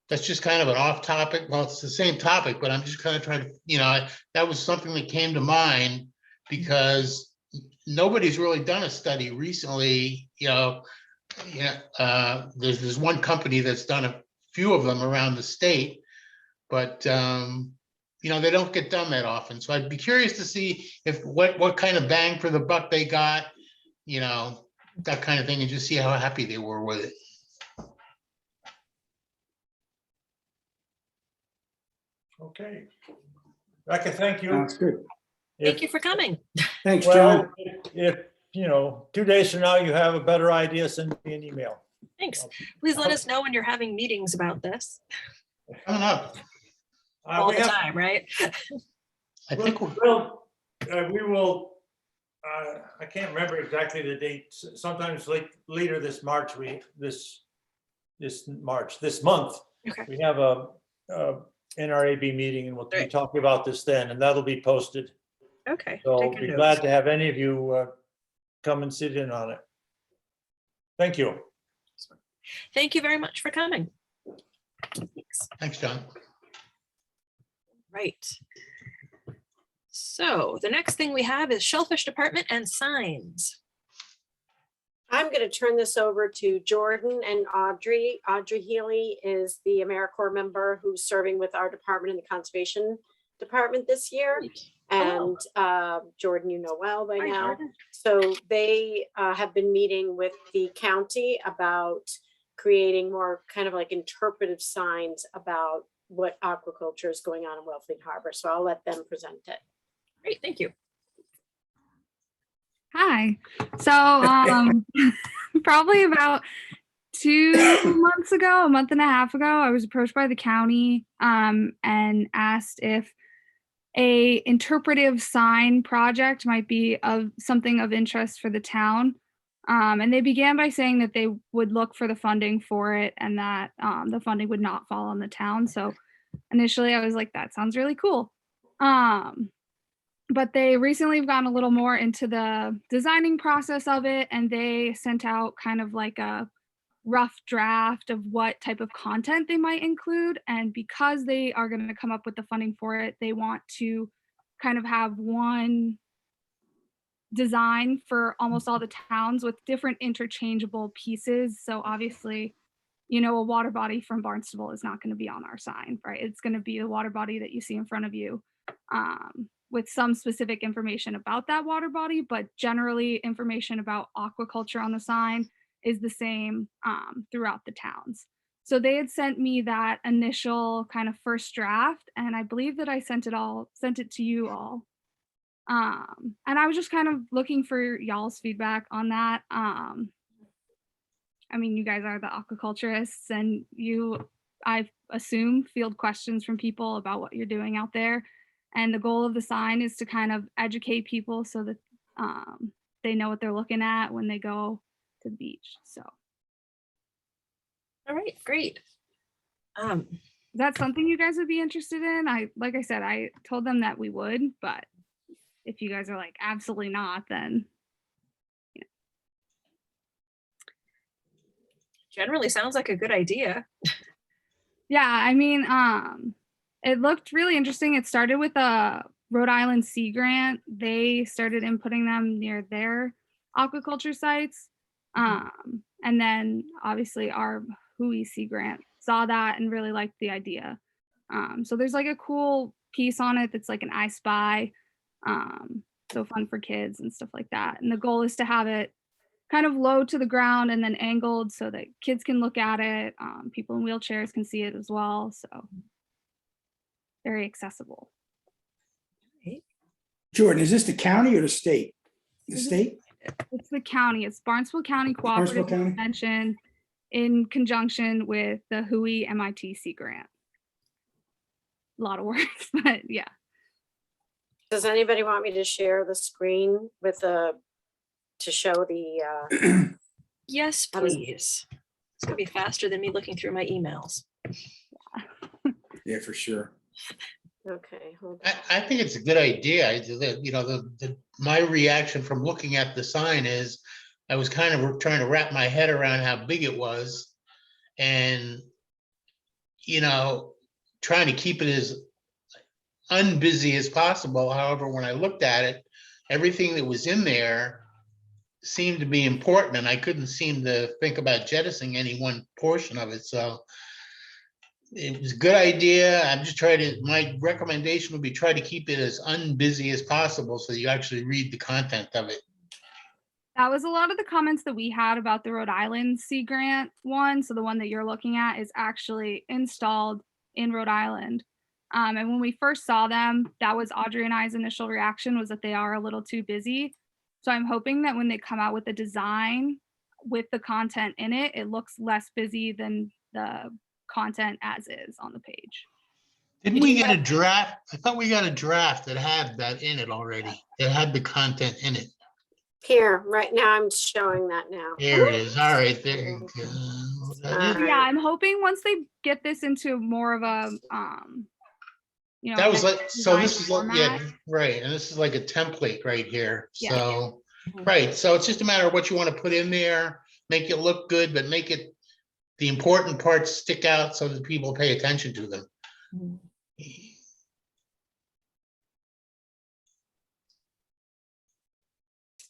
S5: That's just kind of an off topic. Well, it's the same topic, but I'm just kind of trying to, that was something that came to mind because nobody's really done a study recently. There's one company that's done a few of them around the state, but they don't get done that often. So I'd be curious to see if what kind of bang for the buck they got, that kind of thing, and just see how happy they were with it.
S2: Okay. Rebecca, thank you.
S4: Sounds good.
S3: Thank you for coming.
S4: Thanks,
S2: Well,
S4: John.
S2: if 2 days from now you have a better idea, send me an email.
S3: Thanks. Please let us know when you're having meetings about this
S5: Coming up.
S3: all
S2: We
S3: the
S2: have-
S3: time, right?
S5: I think
S2: we will, I can't remember exactly the date. Sometimes later this month,
S3: Okay.
S2: we have a NRAB meeting and we'll be
S3: Right.
S2: talking about this then, and that'll be posted.
S3: Okay.
S2: So
S3: take a
S2: be
S3: note.
S2: glad to have any of you come and sit in on it. Thank you.
S3: Thank you very much for coming. Thanks.
S5: Thanks, John.
S3: Right. So the next thing we have is Shellfish Department and signs.
S1: I'm going to turn this over to Jordan and Audrey. Audrey Healy is the AmeriCorps member who's serving with our department in the Conservation Department this year. And Jordan, you know well by
S3: Hi,
S1: now.
S3: Jordan.
S1: So they have been meeting with the county about creating more kind of like interpretive signs about what aquaculture is going on in Wellfleet Harbor. So I'll let them present it.
S3: Great, thank you.
S7: Hi. So probably about 2 months ago, a month and a half ago, I was approached by the county and asked if a interpretive sign project might be of something of interest for the town. And they began by saying that they would look for the funding for it and that the funding would not fall on the town. So initially I was like, that sounds really cool. But they recently have gone a little more into the designing process of it, and they sent out kind of like a rough draft of what type of content they might include. And because they are going to come up with the funding for it, they want to kind of have one design for almost all the towns with different interchangeable pieces. So obviously, a water body from Barnstable is not going to be on our sign, right? It's going to be the water body that you see in front of you. With some specific information about that water body, but generally information about aquaculture on the sign is the same throughout the towns. So they had sent me that initial kind of first draft, and I believe that I sent it to you all. And I was just kind of looking for y'all's feedback on that. I mean, you guys are the aquaculturists, and I assume, field questions from people about what you're doing out there. And the goal of the sign is to kind of educate people so that they know what they're looking at when they go to the beach. So.
S3: All right, great.
S7: Is that something you guys would be interested in? Like I said, I told them that we would, but if you guys are like, absolutely not, then.
S3: Generally sounds like a good idea.
S7: Yeah, I mean, it looked really interesting. It started with a Rhode Island Sea Grant. They started inputting them near their aquaculture sites. And then obviously our Hui Sea Grant saw that and really liked the idea. So there's like a cool piece on it that's like an I Spy. so fun for kids and stuff like that. And the goal is to have it kind of low to the ground and then angled so that kids can look at it. People in wheelchairs can see it as well. So very accessible.
S4: Jordan, is this the county or the state? The state?
S7: It's the county. It's Barnstable County
S4: Barnstable
S7: Cooperative
S4: County?
S7: Extension in conjunction with the Hui MITC grant. A lot of work, but yeah.
S1: Does anybody want me to share the screen with to show the,
S3: Yes,
S1: How does-
S3: please. It's gonna be faster than me looking through my emails.
S4: Yeah, for sure.
S1: okay, hold on.
S5: I think it's a good idea. My reaction from looking at the sign is I was kind of trying to wrap my head around how big it was. And, trying to keep it as unbusy as possible. However, when I looked at it, everything that was in there seemed to be important, and I couldn't seem to think about jettisoning any one portion of it. So it was a good idea. I'm just my recommendation would be try to keep it as unbusy as possible so you actually read the content of it.
S7: That was a lot of the comments that we had about the Rhode Island Sea Grant one. So the one that you're looking at is actually installed in Rhode Island. And when we first saw them, that was Audrey and I's initial reaction, was that they are a little too busy. So I'm hoping that when they come out with the design with the content in it, it looks less busy than the content as is on the page.
S5: Didn't we get a draft? I thought we got a draft that had that in it already. It had the content in it.
S1: Here, right now, I'm showing that now.
S5: There it is. All right, there you go. Was that it?
S1: Alright.
S7: Yeah, I'm hoping once they get this into more of a,
S5: That was like, so this is,
S7: design
S5: yeah,
S7: format.
S5: right, and this is like a template right here,
S7: Yeah.
S5: so,
S3: Mhm.
S5: right, so it's just a matter of what you want to put in there, make it look good, but make it, the important parts stick out so that people pay attention to them.
S3: Mhm.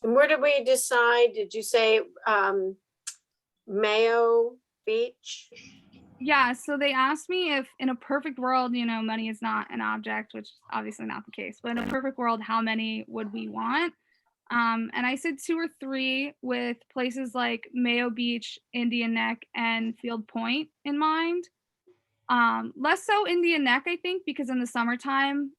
S1: And where did we decide? Did you say Mayo Beach?
S7: Yeah, so they asked me if in a perfect world, money is not an object, which is obviously not the case, but in a perfect world, how many would we want? And I said 2 or 3 with places like Mayo Beach, Indian Neck, and Field Point in mind. Less so Indian Neck, I think, because in the summertime,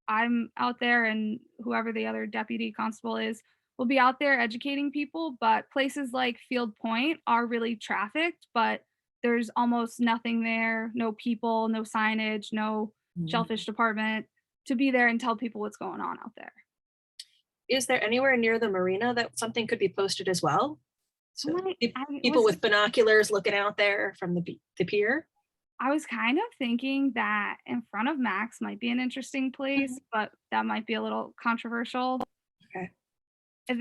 S7: I'm out there and whoever the other deputy constable is will be out there educating people. But places like Field Point are really trafficked, but there's almost nothing there, no people, no signage, no shellfish department to be there and tell people what's going on out there.
S3: Is there anywhere near the marina that something could be posted as well? So people with binoculars looking out there from the pier?
S7: I was kind of thinking that in front of Max might be an interesting place, but that might be a little controversial.
S3: Okay.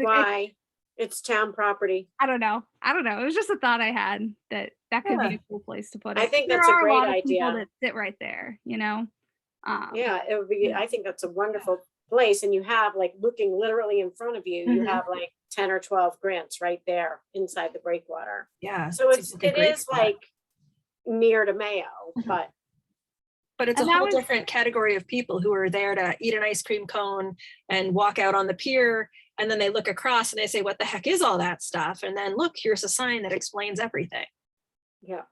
S1: Why? It's town property.
S7: I don't know. It was just a thought I had that could be a cool place to put it.
S1: I think
S7: There
S1: that's a
S7: are
S1: great
S7: lot of people
S1: idea.
S7: that sit right there,
S1: Yeah, it would be, I think that's a wonderful place. And you have, like, looking literally in front of you, you
S3: Mhm.
S1: have like 10 or 12 grants right there inside the breakwater.
S3: Yeah.
S1: So
S3: seems like a
S1: it
S3: great
S1: is
S3: spot.
S1: like near to Mayo,
S3: Mhm.
S1: but
S3: But it's a
S7: And that
S3: whole
S7: was-
S3: different category of people who are there to eat an ice cream cone and walk out on the pier. And then they look across and they say, what the heck is all that stuff? And then look, here's a sign that explains everything.
S1: yeah.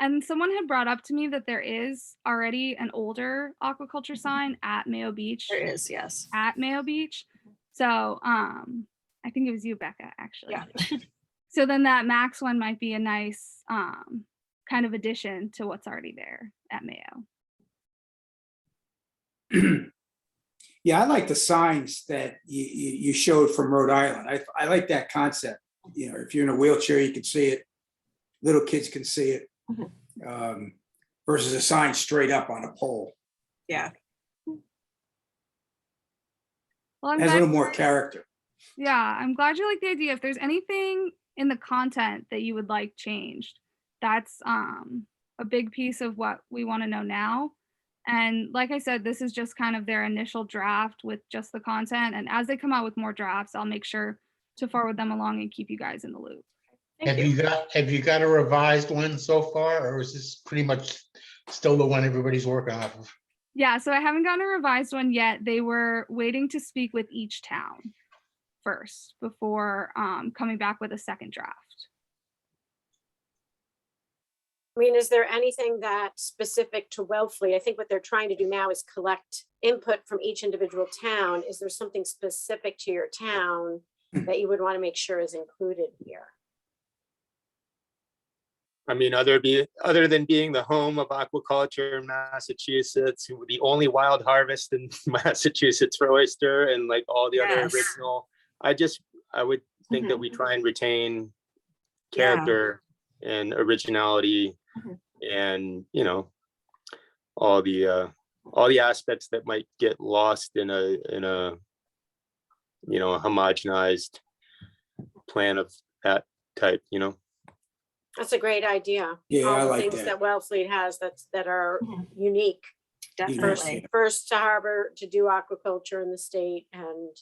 S7: And someone had brought up to me that there is already an older aquaculture sign at Mayo Beach.
S3: There is, yes.
S7: At Mayo Beach. So I think it was you, Becca, actually.
S3: Yeah.
S7: So then that Max one might be a nice kind of addition to what's already there at Mayo.
S4: Yeah, I like the signs that you showed from Rhode Island. I like that concept. If you're in a wheelchair, you can see it. Little kids can see it. Versus a sign straight up on a pole.
S3: Yeah.
S7: Well,
S4: It has a little more character.
S7: Yeah, I'm glad you like the idea. If there's anything in the content that you would like changed, that's a big piece of what we want to know now. And like I said, this is just kind of their initial draft with just the content. And as they come out with more drafts, I'll make sure to forward them along and keep you guys in the loop.
S3: Thank
S5: Have you got a revised one so far, or is this pretty much still the one everybody's working off of?
S7: Yeah, so I haven't gotten a revised one yet. They were waiting to speak with each town first before coming back with a second draft.
S1: I mean, is there anything that's specific to Wellfleet? I think what they're trying to do now is collect input from each individual town. Is there something specific to your town that you would want to make sure is included here?
S6: I mean, other than being the home of aquaculture in Massachusetts, the only wild harvest in Massachusetts for oyster, and like all the other
S3: Yes.
S6: original, I would think that we try and retain
S3: Yeah.
S6: character and originality,
S3: Mhm.
S6: and all the aspects that might get lost in a homogenized plan of that type.
S1: That's a great idea.
S4: Yeah,
S1: All
S4: I
S1: the
S4: like
S1: things
S4: that.
S1: that Wellfleet has that are
S3: Mhm.
S1: unique.
S3: Definitely.
S1: First to harbor to do aquaculture in the state, and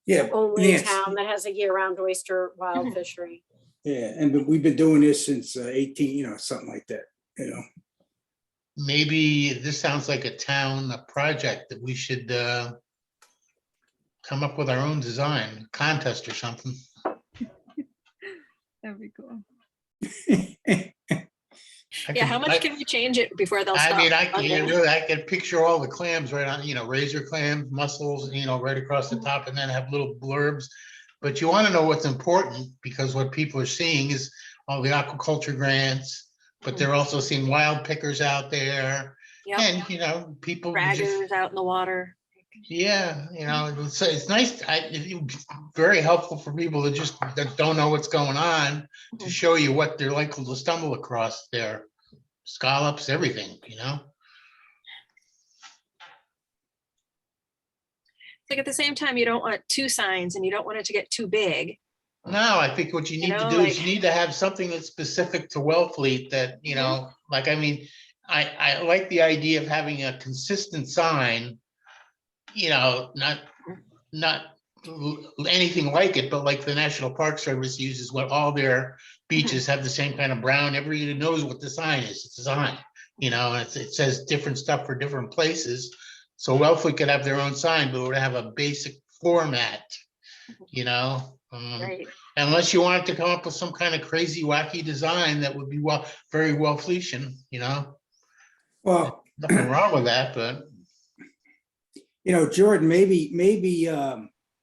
S4: Yeah,
S1: only
S4: Nancy.
S1: town that has a year-round oyster wild
S3: Mhm.
S1: fishery.
S4: Yeah, and we've been doing this since 18, something like that,
S5: Maybe this sounds like a town, a project that we should come up with our own design, contest or something.
S7: That'd be cool.
S3: Yeah, how much can we change it before they'll
S5: I
S3: stop?
S5: mean, I
S3: funding?
S5: can picture all the clams right on, razor clams, mussels, right across the top, and then have little blurbs. But you want to know what's important, because what people are seeing is all the aquaculture grants, but they're also seeing wild pickers out there.
S3: Yep.
S5: And, people just,
S3: Fraggers out in the water.
S5: yeah, it's nice. It's very helpful for people that don't know what's going on, to
S3: Mhm.
S5: show you what they're likely to stumble across there. Scallops, everything.
S3: Like at the same time, you don't want two signs and you don't want it to get too big.
S5: No, I think what you need to
S3: know,
S5: do is
S3: like-
S5: you need to have something that's specific to Wellfleet that, like, I mean, I like the idea of having a consistent sign, not anything like it, but like the National Park Service uses, what all their beaches have the same kind of brown. Everybody knows what the sign is. It's a sign, and it says different stuff for different places. So Wellfleet could have their own sign, but it would have a basic format,
S3: Right.
S5: unless you wanted to come up with some kind of crazy, wacky design that would be very Wellfletian,
S4: Well,
S5: nothing wrong with that, but
S4: Jordan, maybe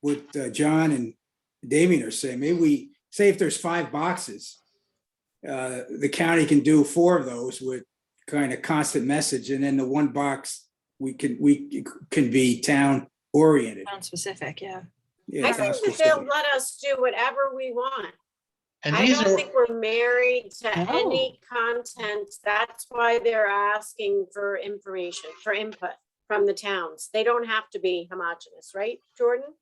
S4: what John and Damien are saying, maybe we say if there's 5 boxes, the county can do 4 of those with kind of constant message, and then the one box we can be town oriented.
S3: Sound specific, yeah.
S4: Yeah,
S1: I
S4: town
S1: think that
S4: specific.
S1: they'll let us do whatever we want.
S5: and
S1: I
S5: these
S1: don't
S5: are,
S1: think we're married to
S3: No.
S1: any content. That's why they're asking for information, for input from the towns. They don't have to be homogeneous, right, Jordan?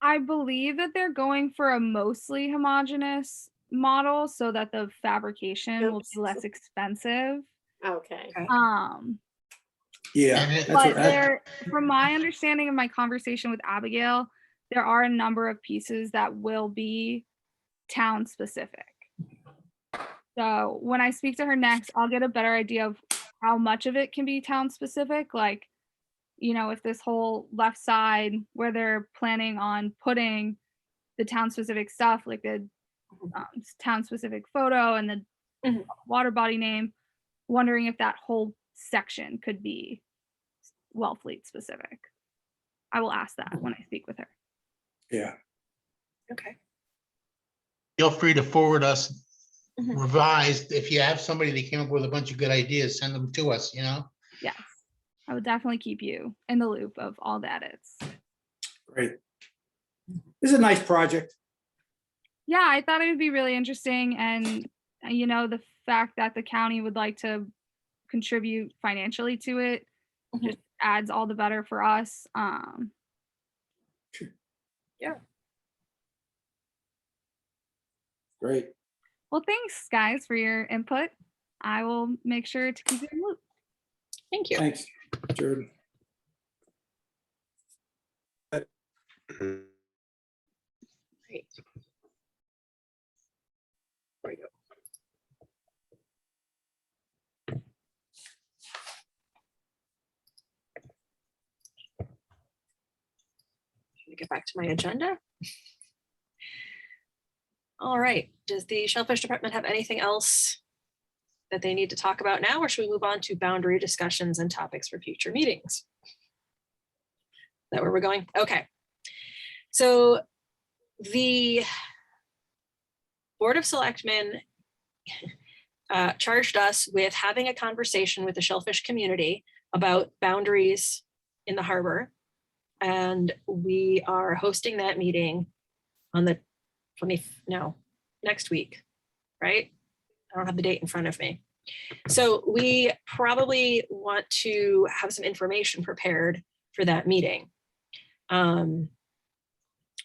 S7: I believe that they're going for a mostly homogeneous model so that the fabrication will be less expensive.
S1: Okay.
S4: Yeah,
S5: And it-
S4: that's
S7: But
S4: what
S7: there, from my understanding of my conversation with Abigail, there are a number of pieces that will be town specific. So when I speak to her next, I'll get a better idea of how much of it can be town specific. Like, if this whole left side where they're planning on putting the town specific stuff, like the town specific photo and the
S3: Mhm.
S7: water body name, wondering if that whole section could be Wellfleet specific. I will ask that when I speak with her.
S4: yeah.
S3: Okay.
S5: feel free to forward us
S3: Mhm.
S5: revised. If you have somebody that came up with a bunch of good ideas, send them to us,
S7: Yes, I would definitely keep you in the loop of all the edits.
S4: Great. This is a nice project.
S7: Yeah, I thought it would be really interesting, and the fact that the county would like to contribute financially to it
S3: Mhm.
S7: just adds all the better for us.
S3: Yeah.
S4: Great.
S7: Well, thanks guys for your input. I will make sure to keep you in the loop.
S3: Thank you.
S4: Thanks, Jordan.
S3: Great. There we go. get back to my agenda. All right, does the Shellfish Department have anything else that they need to talk about now, or should we move on to boundary discussions and topics for future meetings? Is that where we're going? Okay. So the Board of Selectmen charged us with having a conversation with the shellfish community about boundaries in the harbor. And we are hosting that meeting on the next week, right? I don't have the date in front of me. So we probably want to have some information prepared for that meeting.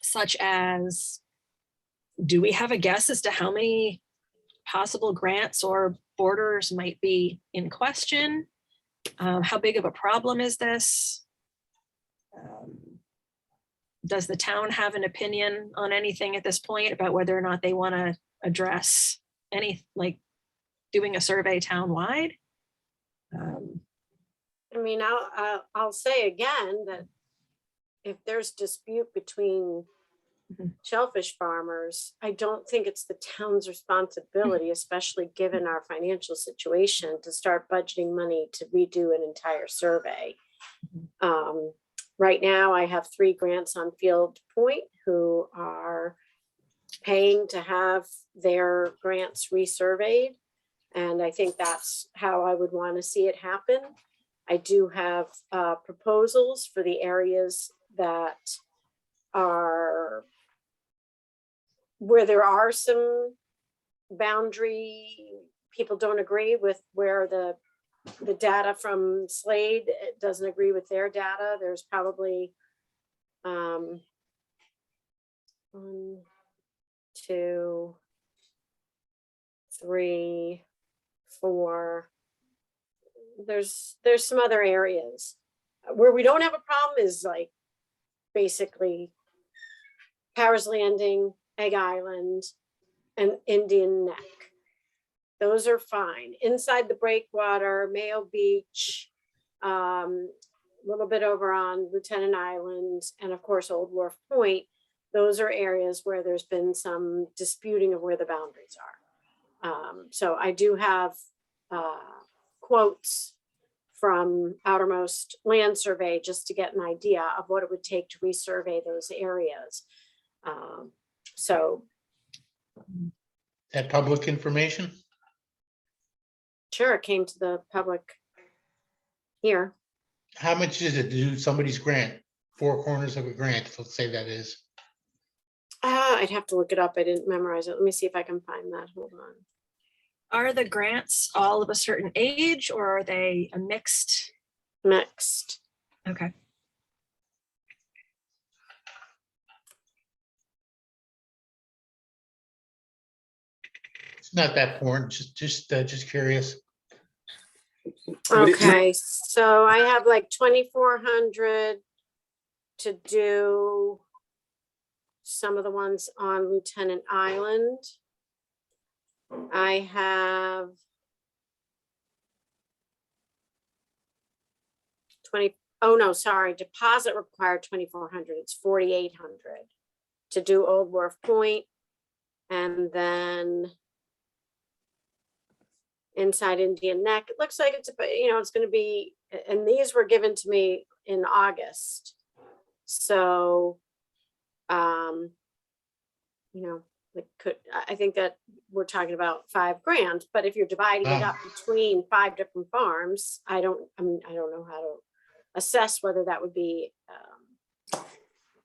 S3: Such as, do we have a guess as to how many possible grants or borders might be in question? How big of a problem is this? Does the town have an opinion on anything at this point about whether or not they want to address any, like doing a survey town-wide?
S1: I mean, I'll say again that if there's dispute between shellfish farmers, I don't think it's the town's responsibility, especially given our financial situation, to start budgeting money to redo an entire survey. Right now, I have 3 grants on Field Point who are paying to have their grants resurveyed. And I think that's how I would want to see it happen. I do have proposals for the areas that are where there are some boundary, people don't agree with where the data from Slade doesn't agree with their data. There's probably 1, 2, 3, 4. There's some other areas where we don't have a problem, is like basically Powers Landing, Egg Island, and Indian Neck. Those are fine. Inside the breakwater, Mayo Beach, a little bit over on Lieutenant Island, and of course Old Wharf Point. Those are areas where there's been some disputing of where the boundaries are. So I do have quotes from Outermost Land Survey just to get an idea of what it would take to resurvey those areas. So
S5: That public information?
S1: sure, it came to the public here.
S5: How much is it to do somebody's grant? 4 corners of a grant, let's say that is.
S1: I'd have to look it up. I didn't memorize it. Let me see if I can find that. Hold on.
S3: Are the grants all of a certain age, or are they a mixed?
S1: Mixed.
S3: Okay.
S5: It's not that important, just curious.
S6: Would it-
S1: Okay, so I have like 2,400 to do some of the ones on Lieutenant Island. I have 20, oh no, sorry, deposit required 2,400, it's 4,800 to do Old Wharf Point. And then inside Indian Neck, it looks like it's, it's going to be, and these were given to me in August. So, I think that we're talking about $5,000, but if you're dividing it up between 5 different farms, I don't know how to assess whether that would be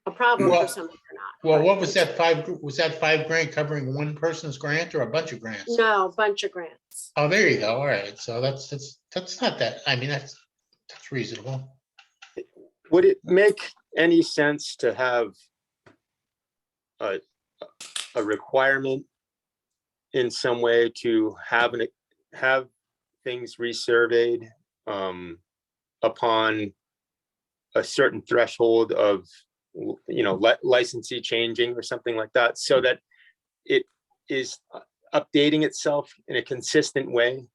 S1: a problem for somebody or not.
S5: Well,
S1: But
S5: what was that $5,000 covering one person's grant or a bunch of grants?
S1: No, bunch of grants.
S5: Oh, there you go. All right. So that's not that, I mean, that's reasonable.
S6: Would it make any sense to have a requirement in some way to have things resurveyed upon a certain threshold of licensee changing or something like that, so that it is updating itself in a consistent way?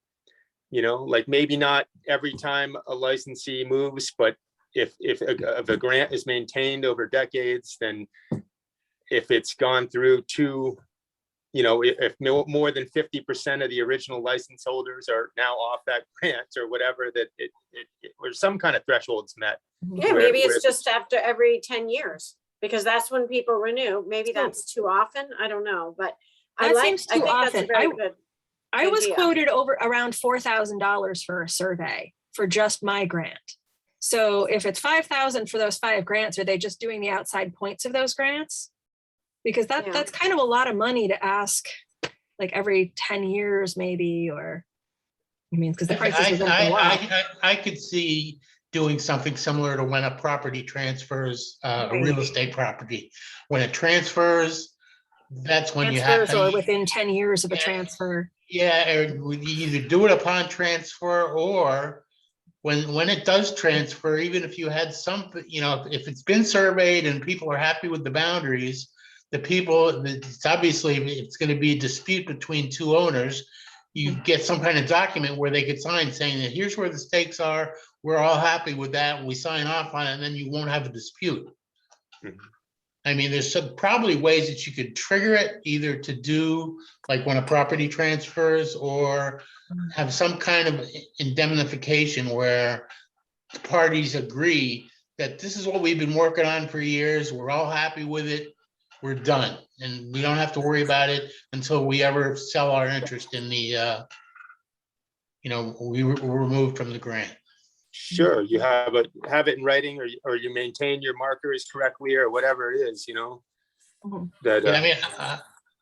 S6: Like maybe not every time a licensee moves, but if a grant is maintained over decades, then if it's gone through two, if more than 50% of the original license holders are now off that grant or whatever, that or some kind of thresholds met.
S1: Yeah, maybe it's just after every 10 years, because that's when people renew. Maybe that's too often. I don't know, but
S3: That seems too
S1: I think that's a
S3: often.
S1: very good.
S3: I was
S1: idea.
S3: quoted around $4,000 for a survey for just my grant. So if it's 5,000 for those 5 grants, are they just doing the outside points of those grants? Because
S1: Yeah.
S3: that's kind of a lot of money to ask, like every 10 years maybe, or because the prices are going to go up.
S5: I could see doing something similar to when a property transfers, a real
S3: Right.
S5: estate property. When it transfers, that's when you have.
S3: Transfers or within 10 years of a
S5: Yeah.
S3: transfer.
S5: Yeah, or we either do it upon transfer, or when it does transfer, even if you had some, if it's been surveyed and people are happy with the boundaries, it's obviously, if it's going to be a dispute between two owners, you get some kind of document where they could sign saying that here's where the stakes are, we're all happy with that, we sign off on it, and then you won't have a dispute.
S6: Mhm.
S5: I mean, there's probably ways that you could trigger it, either to do like when a property transfers, or have some kind of indemnification where the parties agree that this is what we've been working on for years. We're all happy with it. We're done. And we don't have to worry about it until we ever sell our interest in the, we're removed from the grant.
S6: Sure, you have it in writing, or you maintain your markers correctly, or whatever it is, that.
S5: Yeah, I mean,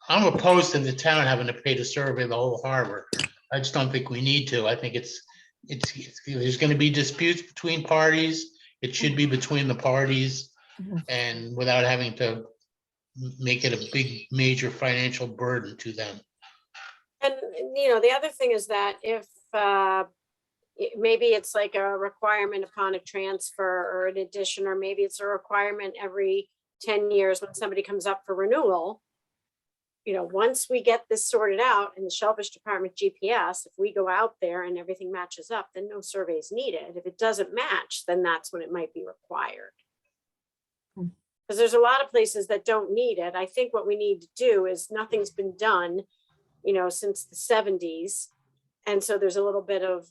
S5: I'm opposed to the town having to pay to survey the whole harbor. I just don't think we need to. I think there's going to be disputes between parties. It should be between the parties, and without having to make it a big major financial burden to them.
S1: And, the other thing is that if maybe it's like a requirement upon a transfer or an addition, or maybe it's a requirement every 10 years when somebody comes up for renewal. Once we get this sorted out in the Shellfish Department GPS, if we go out there and everything matches up, then no survey is needed. If it doesn't match, then that's when it might be required. Because there's a lot of places that don't need it. I think what we need to do is, nothing's been done, since the 70s. And so there's a little bit of,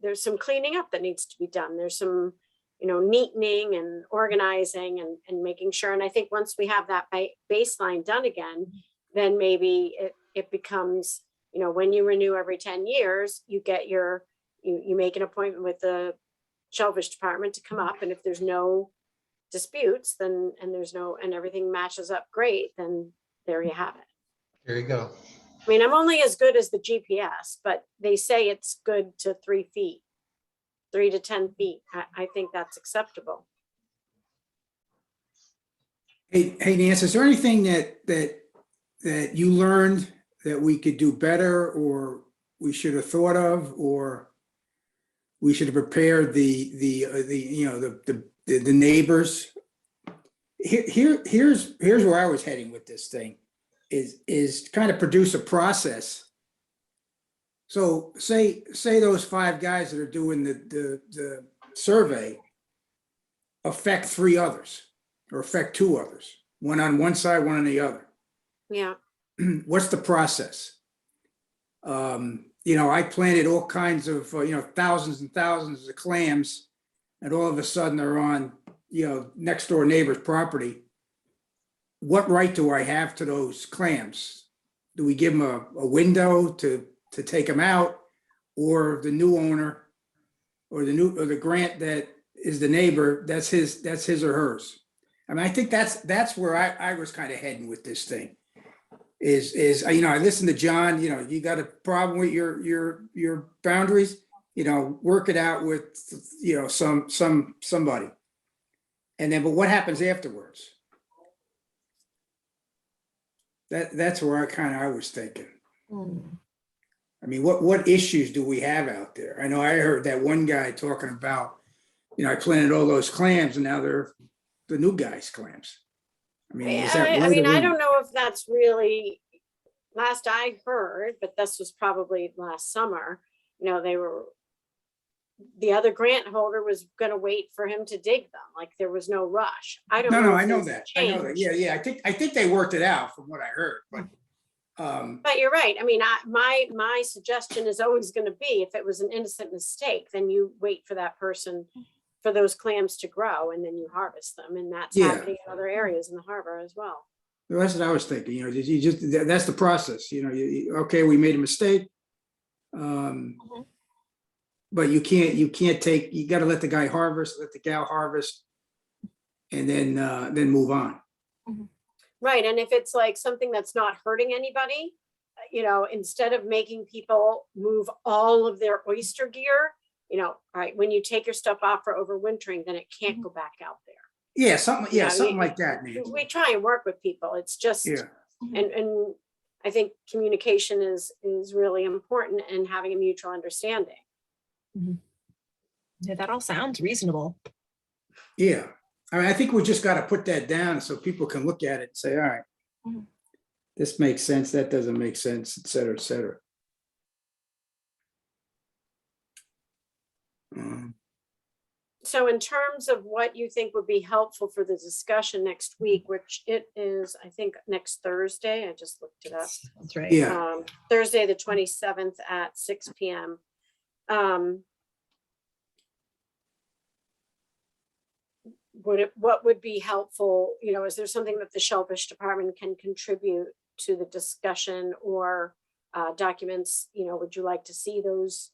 S1: there's some cleaning up that needs to be done. There's some, neatening and organizing and making sure. And I think once we have that baseline done again, then maybe it becomes, when you renew every 10 years, you get you make an appointment with the Shellfish Department to come up. And if there's no disputes, then, and everything matches up great, then there you have it.
S5: There you go.
S1: I mean, I'm only as good as the GPS, but they say it's good to 3 feet, 3 to 10 feet. I think that's acceptable.
S4: Hey, Nancy, is there anything that you learned that we could do better, or we should have thought of, or we should have prepared the neighbors? Here's where I was heading with this thing, is kind of produce a process. So say those 5 guys that are doing the survey affect 3 others, or affect 2 others, one on one side, one on the other.
S1: Yeah.
S4: What's the process? I planted all kinds of, thousands and thousands of clams, and all of a sudden they're on, next door neighbor's property. What right do I have to those clams? Do we give them a window to take them out, or the new owner, or the grant that is the neighbor, that's his or hers? I mean, I think that's where I was kind of heading with this thing. Is I listened to John. You got a problem with your boundaries. Work it out with somebody. And then, but what happens afterwards? That's where I was thinking. I mean, what issues do we have out there? I know I heard that one guy talking about, I planted all those clams and now they're the new guy's clams. I mean, is that right?
S1: I don't know if that's really, last I heard, but this was probably last summer, they were the other grant holder was gonna wait for him to dig them, like there was no rush. I don't
S4: No,
S1: know.
S4: no,
S1: if
S4: I know
S1: things
S4: that.
S1: have
S4: I know that.
S1: changed.
S4: Yeah, yeah. I think they worked it out from what I heard, but
S1: But you're right. I mean, my suggestion is always going to be, if it was an innocent mistake, then you wait for that person, for those clams to grow, and then you harvest them. And that's
S4: Yeah.
S1: happening in other areas in the harbor as well.
S4: that's what I was thinking, you know, you just, that's the process, you know, okay, we made a mistake. But you can't take, you gotta let the guy harvest, let the gal harvest, and then move on.
S1: Right. And if it's like something that's not hurting anybody, you know, instead of making people move all of their oyster gear, you know, all right, when you take your stuff off for overwintering, then it can't go back out there.
S4: Yeah, something
S1: Yeah,
S4: like that, Nancy.
S1: We try and work with people. It's just,
S4: Yeah,
S1: and I think communication is really important, and having a mutual understanding.
S3: Yeah, that all sounds reasonable.
S4: yeah. I mean, I think we just gotta put that down so people can look at it and say, all right,
S3: Mhm.
S4: this makes sense, that doesn't make sense, et cetera, et cetera.
S1: So in terms of what you think would be helpful for the discussion next week, which it is, I think, next Thursday, I just looked it up.
S3: That's right.
S4: Yeah,
S1: Thursday, the 27th at 6 p.m. What would be helpful, you know, is there something that the Shellfish Department can contribute to the discussion, or documents, you know, would you like to see those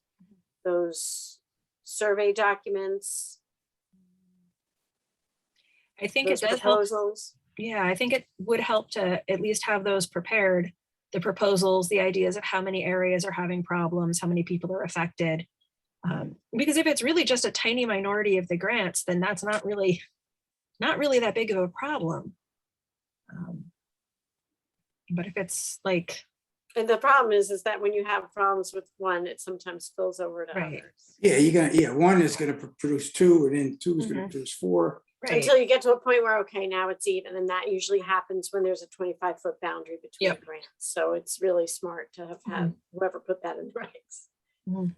S1: survey documents,
S3: I think
S1: those
S3: it does help.
S1: proposals?
S3: Yeah, I think it would help to at least have those prepared, the proposals, the ideas of how many areas are having problems, how many people are affected. Because if it's really just a tiny minority of the grants, then that's not really that big of a problem. But if it's like,
S1: And the problem is that when you have problems with one, it sometimes spills over to
S3: Right.
S1: others.
S4: one is gonna produce two, and then two is gonna
S3: Mhm.
S4: produce four.
S3: right,
S1: Until you get to a point where, okay, now it's even, and that usually happens when there's a 25-foot boundary between
S3: Yep.
S1: grants. So it's really smart to have had whoever put that in the regs.
S3: Mhm.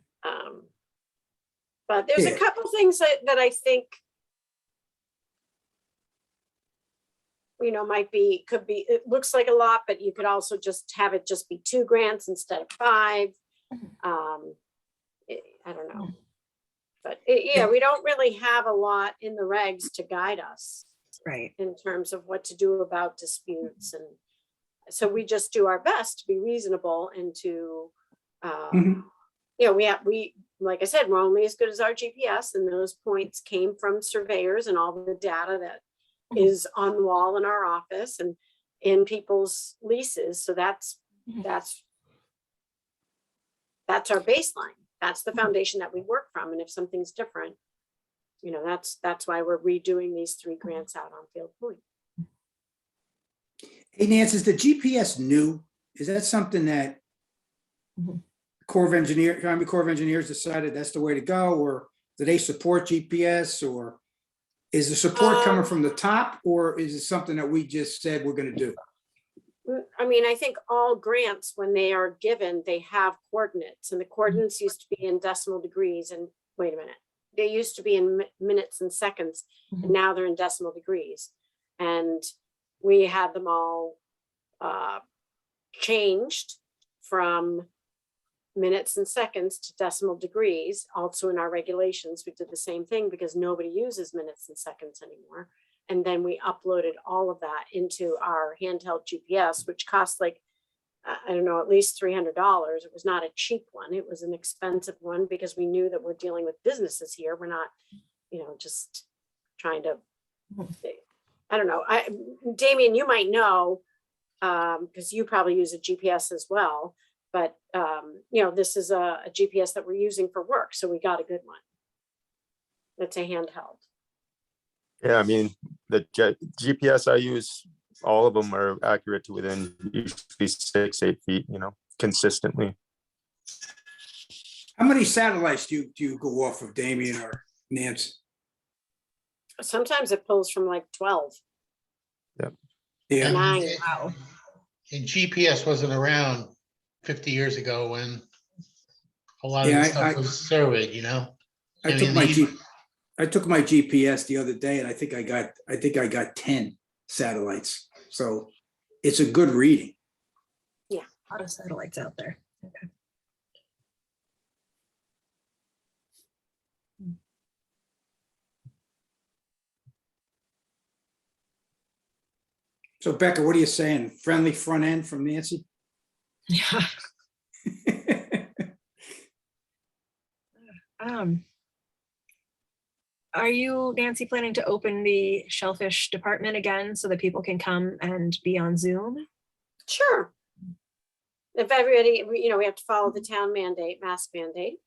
S1: But there's
S4: Yeah.
S1: a couple things that I think, you know, could be, it looks like a lot, but you could also just have it just be 2 grants instead of 5. I don't know. But yeah, we don't really have a lot in the regs to guide us
S3: right.
S1: in terms of what to do about disputes. And so we just do our best to be reasonable and to,
S4: Mhm.
S1: you know, we, like I said, we're only as good as our GPS, and those points came from surveyors and all the data that is on the wall in our office and in people's leases. So that's our baseline. That's the foundation that we work from. And if something's different, you know, that's why we're redoing these 3 grants out on Field Point.
S4: Hey, Nancy, is the GPS new? Is that something that
S3: Mhm.
S4: Army Corps of Engineers decided that's the way to go, or do they support GPS, or is the support coming from the top, or is it something that we just said we're gonna do?
S1: I mean, I think all grants, when they are given, they have coordinates, and the coordinates used to be in decimal degrees. And wait a minute, they used to be in minutes and seconds, and now they're in decimal degrees. And we had them all changed from minutes and seconds to decimal degrees. Also in our regulations, we did the same thing because nobody uses minutes and seconds anymore. And then we uploaded all of that into our handheld GPS, which cost like, I don't know, at least $300. It was not a cheap one. It was an expensive one because we knew that we're dealing with businesses here. We're not, you know, just trying to, I don't know. Damien, you might know, because you probably use a GPS as well. But, you know, this is a GPS that we're using for work. So we got a good one. It's a handheld.
S6: Yeah, I mean, the GPS I use, all of them are accurate to within usually 6-8 feet, you know, consistently.
S4: How many satellites do you go off of, Damien or Nance?
S1: Sometimes it pulls from like 12.
S4: Yeah,
S1: 9.
S3: Wow.
S5: And GPS wasn't around 50 years ago when a lot of
S4: Yeah,
S5: the stuff was surveyed, you know?
S4: I took my GPS the other day and I think I got 10 satellites. So it's a good reading.
S3: A lot of satellites out there. Okay.
S4: So Becca, what are you saying? Friendly front end from Nancy?
S3: Yeah. Are you, Nancy, planning to open the Shellfish department again so that people can come and be on Zoom?
S1: Sure. If everybody, we have to follow the town mandate, mask mandate.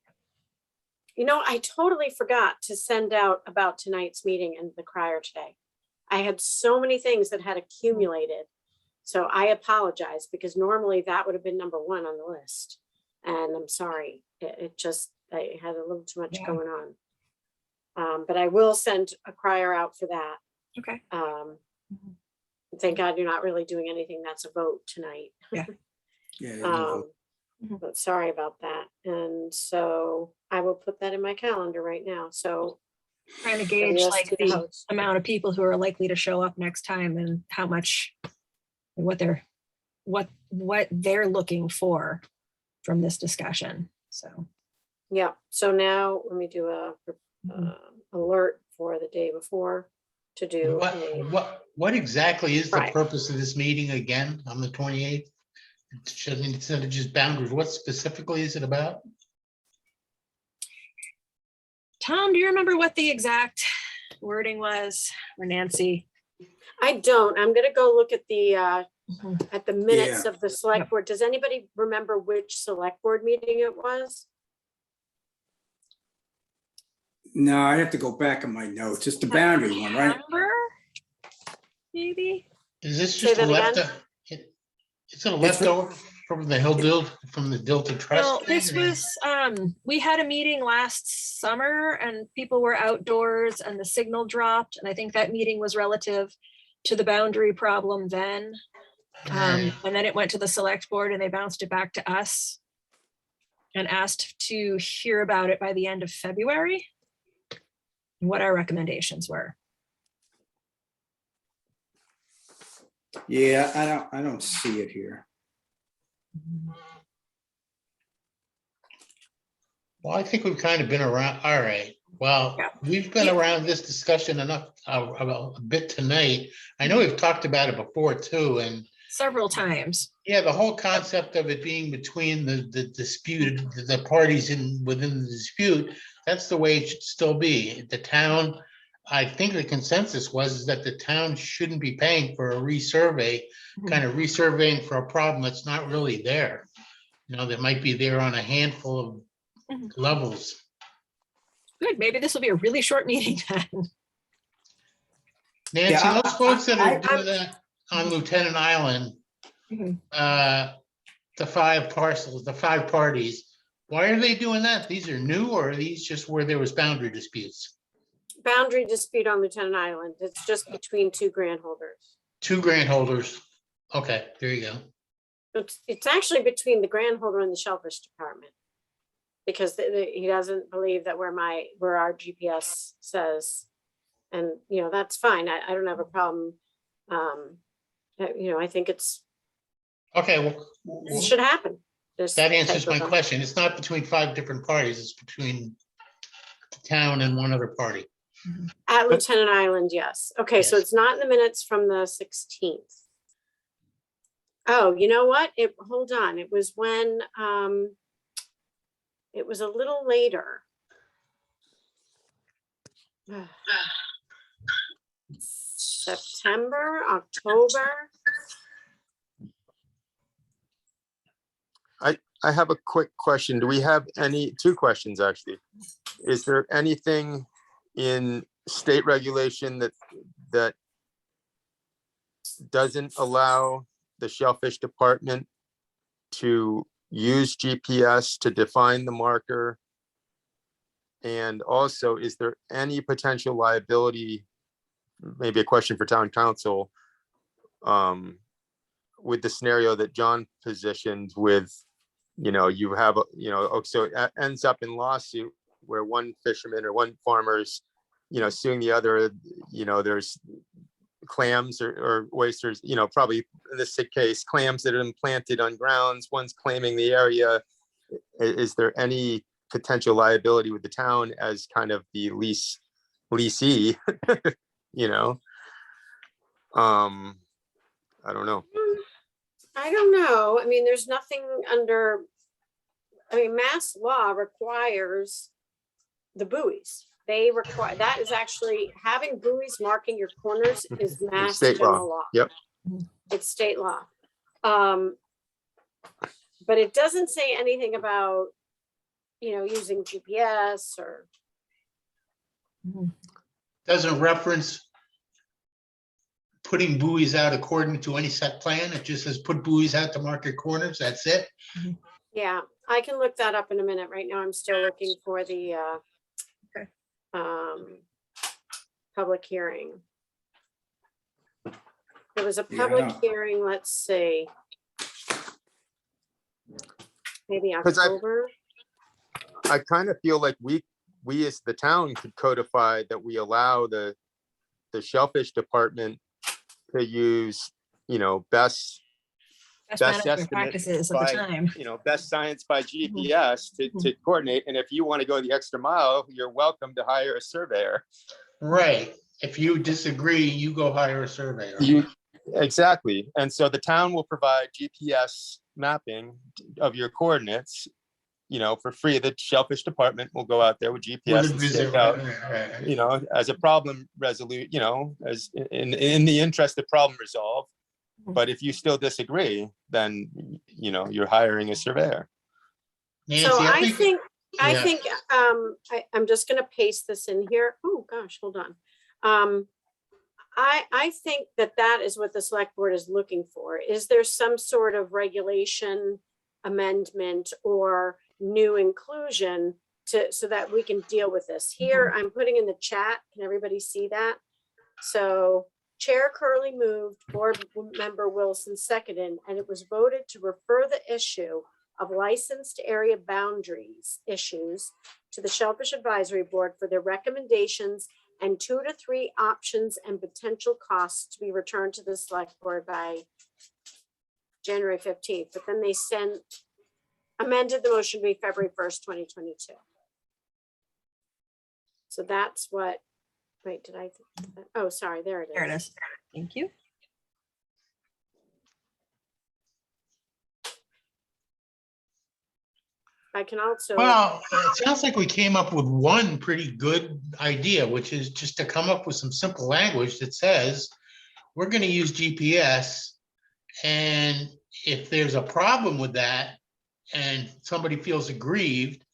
S1: I totally forgot to send out about tonight's meeting and the crier today. I had so many things that had accumulated. So I apologize because normally that would have been number one on the list. And I'm sorry, I had a little too much going on. But I will send a crier out for that.
S3: Okay.
S1: Thank God you're not really doing anything that's a vote tonight.
S4: Yeah.
S1: But sorry about that. And so I will put that in my calendar right now. So
S3: Trying to gauge
S1: yes,
S3: like
S1: to the
S3: the
S1: house.
S3: amount of people who are likely to show up next time and how much, what they're looking for from this discussion. So
S1: Yeah. So now let me do a alert for the day before to do
S5: What exactly is the
S1: Right.
S5: purpose of this meeting again on the 28th? Instead of just boundaries, what specifically is it about?
S3: Tom, do you remember what the exact wording was, or Nancy?
S1: I don't. I'm gonna go look at the minutes
S4: Yeah.
S1: of the select board. Does anybody remember which select board meeting it was?
S4: No, I have to go back in my notes. It's the boundary one, right?
S3: Remember? Maybe?
S5: Is this
S1: Say
S5: just a
S1: that again?
S5: It's a leftover from the Dilton Trust?
S3: No, this
S5: thing, or-
S3: was, we had a meeting last summer and people were outdoors and the signal dropped. And I think that meeting was relative to the boundary problem then. And then it went to the select board and they bounced it back to us and asked to hear about it by the end of February, and what our recommendations were.
S4: Yeah, I don't see it here.
S5: Well, I think we've kind of been around, all right. Well,
S3: Yeah.
S5: we've been around this discussion enough, a bit tonight. I know we've talked about it before too, and
S3: Several times.
S5: yeah, the whole concept of it being between the disputed, the parties within the dispute, that's the way it should still be. The town, I think the consensus was that the town shouldn't be paying for a resurvey, kind of resurveying for a problem that's not really there. That might be there on a handful of levels.
S3: Good, maybe this will be a really short meeting then.
S5: Nancy,
S4: Yeah,
S5: those folks that are
S1: I-
S5: doing that on Lieutenant Island,
S3: Mhm.
S5: the 5 parcels, the 5 parties, why are they doing that? These are new, or are these just where there was boundary disputes?
S1: Boundary dispute on Lieutenant Island. It's just between two grant holders.
S5: 2 grant holders. Okay, there you go.
S1: It's actually between the grant holder and the Shellfish department. Because he doesn't believe that where our GPS says, and that's fine. I don't have a problem. I think it
S5: Okay,
S1: should happen. This
S5: that answers
S1: type
S5: my
S1: of-
S5: question. It's not between 5 different parties, it's between the town and one other party.
S1: At Lieutenant Island, yes. Okay, so
S5: Yes.
S1: it's not in the minutes from the 16th. Oh, you know what? Hold on. It was when, it was a little later. September, October.
S6: I have a quick question. Do we have two questions actually? Is there anything in state regulation that doesn't allow the Shellfish department to use GPS to define the marker? And also, is there any potential liability, maybe a question for town council, with the scenario that John positioned with, you have, so it ends up in lawsuit where one fisherman or one farmer's, suing the other, there's clams or oysters, probably in this case, clams that have been planted on grounds, one's claiming the area. Is there any potential liability with the town as kind of the leasee? I don't know.
S1: I don't know. I mean, there's nothing under, mass law requires the buoys. They require, that is actually, having buoys marking your corners is mass
S6: State
S1: general
S6: law.
S1: law.
S6: Yep.
S1: It's state law. But it doesn't say anything about, using GPS or.
S5: Doesn't reference putting buoys out according to any set plan. It just says put buoys out to market corners. That's it.
S1: Yeah, I can look that up in a minute. Right now, I'm still looking for the public hearing. There was a
S4: Yeah, I
S1: public
S4: know.
S1: hearing, let's see. Maybe
S6: 'Cause
S1: October.
S6: I kind of feel like we as the town could codify that we allow the shellfish department to use, best
S3: management
S6: estimate
S3: practices at the
S6: by,
S3: time.
S6: best science by GPS to coordinate. And if you want to go the extra mile, you're welcome to hire a surveyor.
S5: Right. If you disagree, you go hire a surveyor.
S6: Exactly. And so the town will provide GPS mapping of your coordinates, for free. The shellfish department will go out there with GPS and stake out, as a problem resolute, as in the interest of problem resolve. But if you still disagree, then, you're hiring a surveyor.
S5: Nancy,
S1: So I think,
S5: yeah.
S1: I'm just gonna paste this in here. Oh, gosh, hold on. I think that is what the select board is looking for. Is there some sort of regulation amendment or new inclusion so that we can deal with this? Here, I'm putting in the chat. Can everybody see that? So Chair Curley moved, Board Member Wilson seconded, and it was voted to refer the issue of licensed area boundaries issues to the Shellfish Advisory Board for their recommendations and 2 to 3 options and potential costs to be returned to the select board by January 15th. But then they amended the motion to be February 1st, 2022. So that's what, wait, did I? Oh, sorry, there it is.
S3: There it is. Thank you.
S1: I can also.
S5: Well, it sounds like we came up with one pretty good idea, which is just to come up with some simple language that says, we're going to use GPS. And if there's a problem with that and somebody feels aggrieved,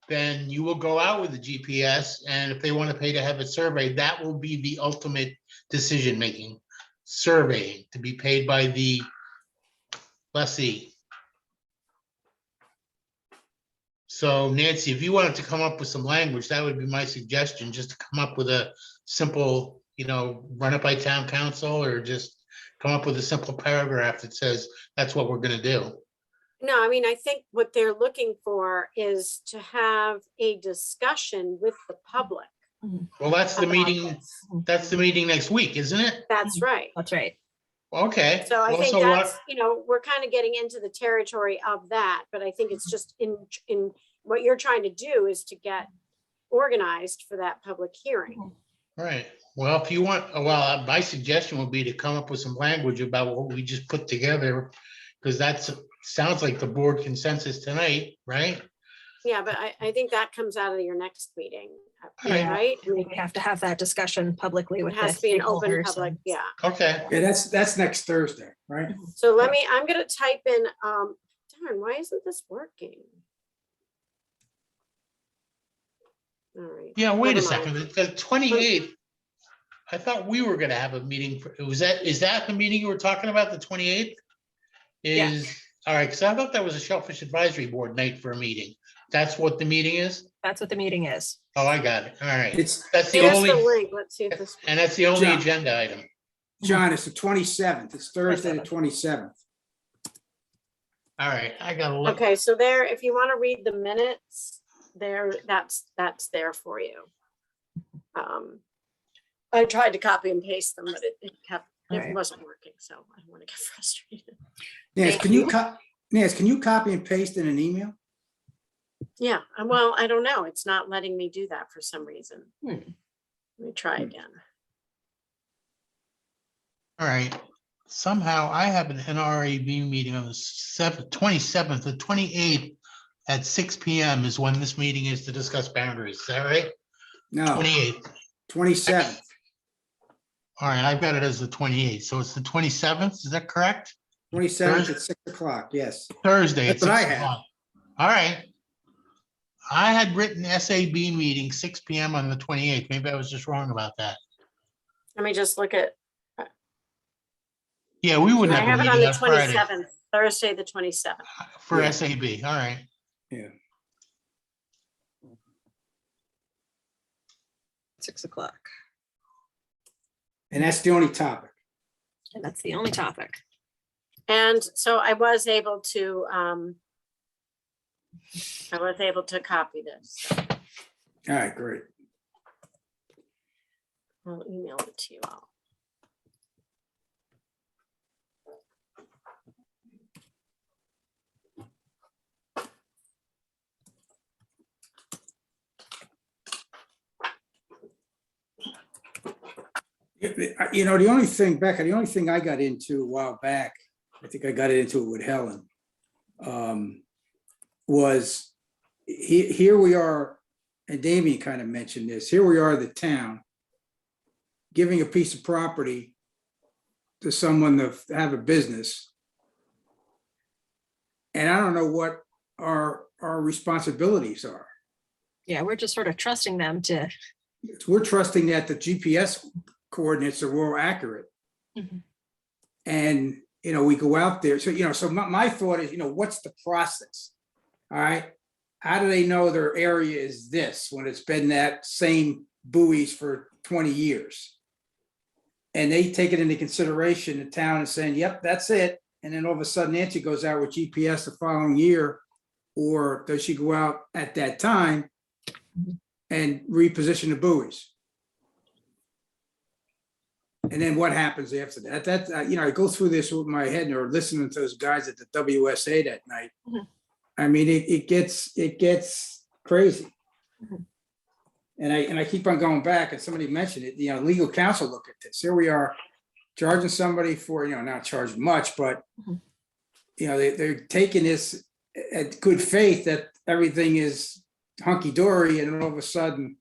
S5: then you will go out with the GPS. And if they want to pay to have it surveyed, that will be the ultimate decision-making, surveying, to be paid by the lessee. So Nancy, if you wanted to come up with some language, that would be my suggestion, just to come up with a simple, run it by town council, or just come up with a simple paragraph that says, that's what we're gonna do.
S1: No, I think what they're looking for is to have a discussion with the public.
S5: Well, that's the
S1: about
S5: meeting,
S1: this.
S5: that's the meeting next week, isn't it?
S1: That's right.
S3: That's right.
S5: Okay.
S1: So I
S5: Well,
S1: think
S5: so what-
S1: that's, we're kind of getting into the territory of that, but I think it's just in what you're trying to do is to get organized for that public hearing.
S5: Right. Well, if you want, well, my suggestion would be to come up with some language about what we just put together, because sounds like the board consensus tonight, right?
S1: Yeah, but I think that comes out of your next meeting,
S3: Yeah.
S1: right?
S3: We have to have that discussion publicly
S1: It
S3: with
S1: has
S3: the
S1: to be an open
S3: stakeholders
S1: public,
S3: and-
S1: yeah.
S5: Okay.
S4: Yeah, that's next Thursday, right?
S1: So I'm gonna type in, darn, why isn't this working? All right.
S5: Yeah, wait a
S1: never mind.
S5: second. The 28th, I thought we were gonna have a meeting. Is that the meeting you were talking about, the 28th? All right, because I thought that was a Shellfish Advisory Board night for a meeting. That's what the meeting is?
S3: That's what the meeting is.
S5: Oh, I got it. All right.
S4: It's,
S5: That's the
S1: Here's
S5: only,
S1: the link. Let's see if this.
S5: and that's the only
S4: John.
S5: agenda item.
S4: John, it's the 27th. It's Thursday, the 27th.
S5: All right, I gotta look.
S1: Okay, so there, if you want to read the minutes, that's there for you. I tried to copy and paste them, but it
S3: Right.
S1: wasn't working, so I don't want to get frustrated.
S4: Nance,
S3: Thank
S4: can you
S3: you.
S4: Nance, can you copy and paste in an email?
S1: Yeah, well, I don't know. It's not letting me do that for some reason. Let me try again.
S5: All right. Somehow I have an NRAB meeting on the 27th, the 28th at 6 PM is when this meeting is to discuss boundaries. Is that right?
S4: No,
S5: 28th.
S4: 27th.
S5: All right, I've got it as the 28th. So it's the 27th. Is that correct?
S4: 27th at 6 o'clock, yes.
S5: Thursday at
S4: That's what
S5: 6
S4: I have.
S5: o'clock. All right. I had written SAB meeting 6 PM on the 28th. Maybe I was just wrong about that.
S1: Let me just look at,
S5: Yeah, we wouldn't
S1: I
S5: have a
S1: have it on
S5: meeting
S1: the
S5: on Friday
S1: 27th, Thursday, the 27th.
S5: for
S4: Yeah.
S5: SAB. All right.
S4: Yeah.
S3: 6 o'clock.
S4: And that's the only topic.
S3: And that's the only topic.
S1: And so I was able to copy this.
S4: All right, great.
S1: I'll email it to you all.
S4: You know, the only thing, Becca, the only thing I got into a while back, I think I got into it with Helen, was here we are, and Damien kind of mentioned this, here we are, the town, giving a piece of property to someone to have a business. And I don't know what our responsibilities are.
S3: Yeah, we're just sort of trusting them to.
S4: We're trusting that the GPS coordinates are all accurate.
S3: Mhm.
S4: And, you know, we go out there. So, you know, so my thought is, you know, what's the process? All right. How do they know their area is this when it's been that same buoys for 20 years? And they take it into consideration, the town is saying, yep, that's it. And then all of a sudden Nancy goes out with GPS the following year, or does she go out at that time and reposition the buoys? And then what happens after that? That, you know, I go through this with my head or listening to those guys at the WSA that night.
S3: Mhm.
S4: I mean, it gets crazy.
S3: Mhm.
S4: And I keep on going back, and somebody mentioned it, you know, legal counsel look at this. Here we are charging somebody for, you know, not charging much, but
S3: Mhm.
S4: you know, they're taking this at good faith that everything is hunky-dory, and then all of a sudden,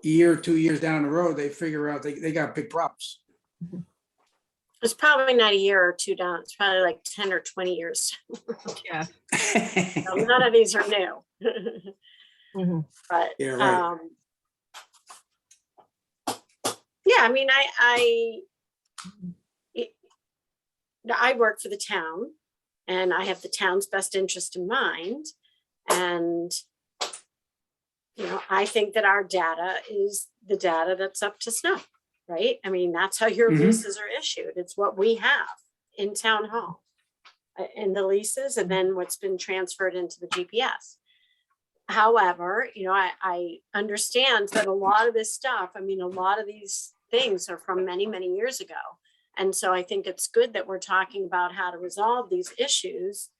S4: a year or 2 years down the road, they figure out they got big problems.
S1: It's probably not a year or two down. It's probably like 10 or 20 years.
S3: Yeah.
S1: So none of these are new.
S3: Mhm.
S1: But
S4: Yeah, right.
S1: yeah, I mean, I work for the town, and I have the town's best interest in mind. And you know, I think that our data is the data that's up to snuff, right? I mean, that's how your
S4: Mhm.
S1: leases are issued. It's what we have in town hall, in the leases, and then what's been transferred into the GPS. However, you know, I understand that a lot of this stuff, I mean, a lot of these things are from many, many years ago. And so I think it's good that we're talking about how to resolve these issues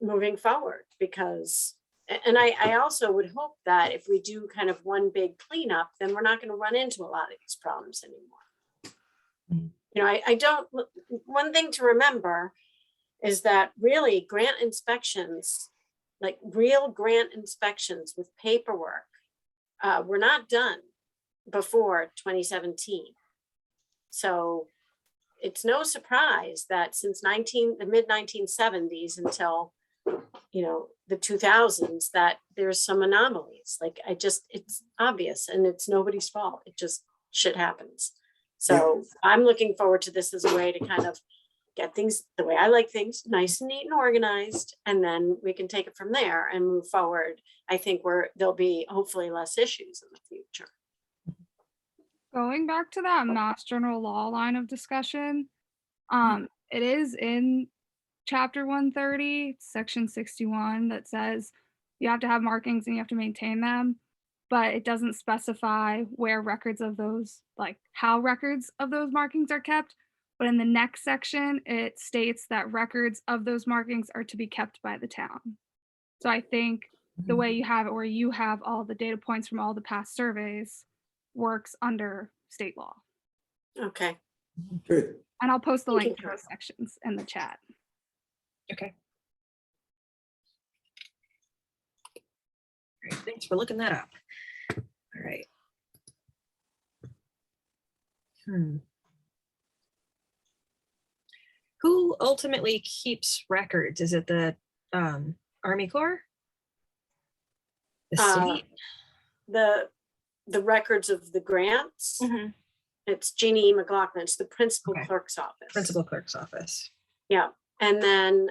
S1: moving forward, because, and I also would hope that if we do kind of one big cleanup, then we're not going to run into a lot of these problems anymore.
S3: Mhm.
S1: You know, I don't, one thing to remember is that really grant inspections, like real grant inspections with paperwork, were not done before 2017. So it's no surprise that since the mid 1970s until, you know, the 2000s, that there's some anomalies. Like it's obvious, and it's nobody's fault. It just shit happens. So I'm looking forward to this as a way to kind of get things the way I like things, nice and neat and organized, and then we can take it from there and move forward. I think there'll be hopefully less issues in the future.
S7: Going back to that Mass General Law line of discussion, it is in chapter 130, section 61, that says you have to have markings and you have to maintain them, but it doesn't specify where records of those, like how records of those markings are kept. But in the next section, it states that records of those markings are to be kept by the town. So I think the way you have it, where you have all the data points from all the past surveys, works under state law.
S1: Okay.
S4: Good.
S7: And I'll post the
S1: Thank
S7: link
S1: you.
S7: to those sections in the chat.
S3: Okay. Great, thanks for looking that up. All right. Who ultimately keeps records? Is it the Army Corps? The state?
S1: The records of the grants.
S3: Mhm.
S1: It's Jeannie E. McLaughlin. It's the principal
S3: Okay.
S1: clerk's office.
S3: Principal clerk's office.
S1: Yeah. And then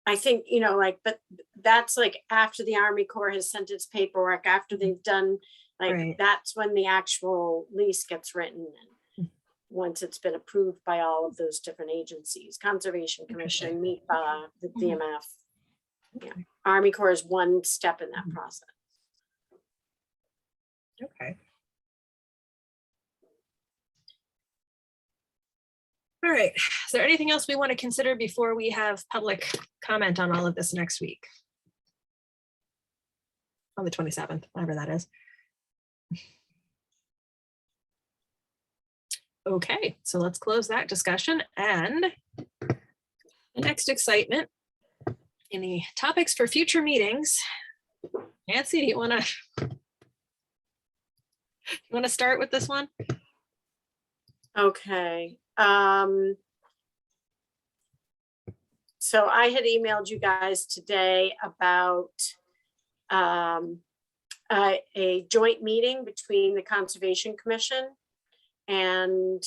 S1: I think, you know, like, but that's like after the Army Corps has sent its paperwork, after they've done, like,
S3: Right.
S1: that's when the actual lease gets written. And once it's been approved by all of those different agencies, Conservation Commission, MEPA, the DMF. Yeah. Army Corps is one step in that process.
S3: Okay. All right. Is there anything else we want to consider before we have public comment on all of this next week? On the 27th, whatever that is. Okay, so let's close that discussion, and the next excitement in the topics for future meetings. Nancy, do you want to start with this one?
S1: Okay. So I had emailed you guys today about a joint meeting between the Conservation Commission and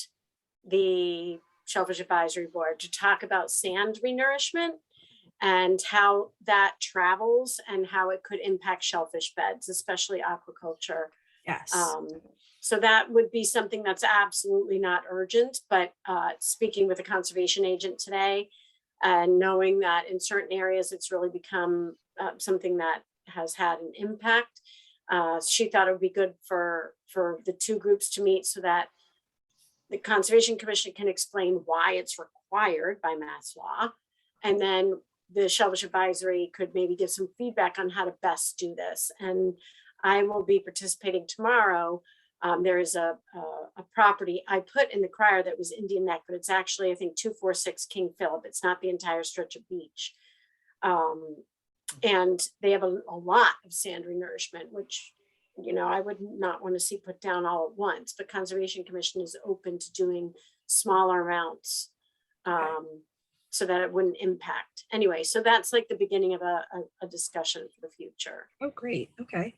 S1: the Shellfish Advisory Board to talk about sand renourishment and how that travels and how it could impact shellfish beds, especially aquaculture.
S3: Yes.
S1: So that would be something that's absolutely not urgent, but speaking with a conservation agent today and knowing that in certain areas, it's really become something that has had an impact. She thought it would be good for the two groups to meet so that the Conservation Commission can explain why it's required by mass law. And then the Shellfish Advisory could maybe give some feedback on how to best do this. And I will be participating tomorrow. There is a property I put in the crier that was Indian Neck, but it's actually, I think, 246 King Philip. It's not the entire stretch of beach. And they have a lot of sand renourishment, which, you know, I would not want to see put down all at once, but Conservation Commission is open to doing smaller amounts so that it wouldn't impact. Anyway, so that's like the beginning of a discussion for the future.
S3: Oh, great. Okay.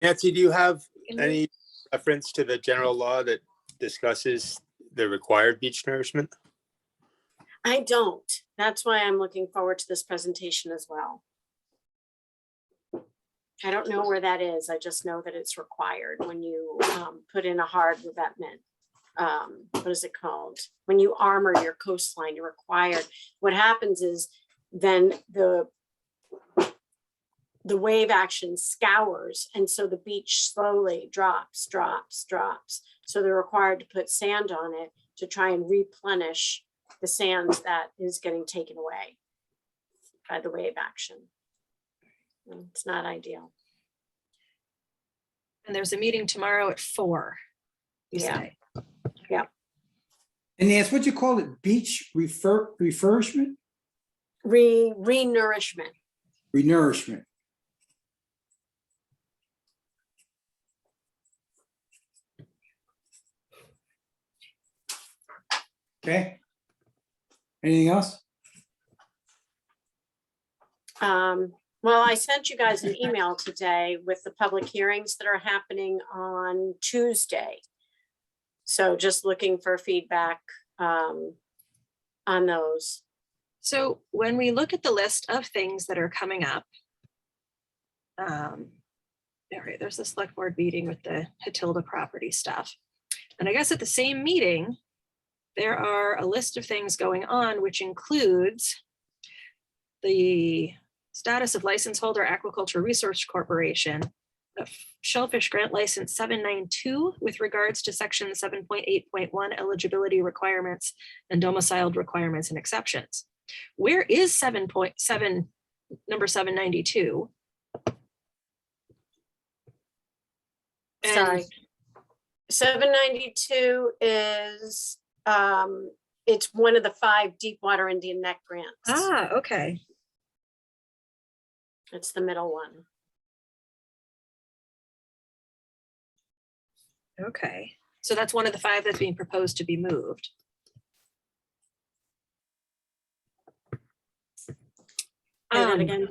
S6: Nancy, do you have
S3: Can we-
S6: any reference to the general law that discusses the required beach nourishment?
S1: I don't. That's why I'm looking forward to this presentation as well. I don't know where that is. I just know that it's required when you put in a hard revetment. What is it called? When you armor your coastline, you're required. What happens is then the wave action scours, and so the beach slowly drops. So they're required to put sand on it to try and replenish the sand that is getting taken away by the wave action. It's not ideal.
S3: And there's a meeting tomorrow at 4. You
S1: Yeah.
S3: say.
S4: And Nancy, what'd you call it? Beach refurbishment?
S1: Renourishment.
S4: Renourishment. Okay. Anything else?
S1: Well, I sent you guys an email today with the public hearings that are happening on Tuesday. So just looking for feedback on those.
S3: So when we look at the list of things that are coming up, all right, there's the select board meeting with the Hatilda property stuff. And I guess at the same meeting, there are a list of things going on, which includes the status of license holder Aquaculture Resource Corporation, the Shellfish Grant License 792 with regards to section 7.8.1 eligibility requirements and domiciled requirements and exceptions. Where is 7.7, number 792?
S1: Sorry. 792 is, it's one of the 5 Deepwater Indian Neck grants.
S3: Ah, okay.
S1: It's the middle one.
S3: Okay. So that's one of the 5 that's being proposed to be moved.
S1: Say that again.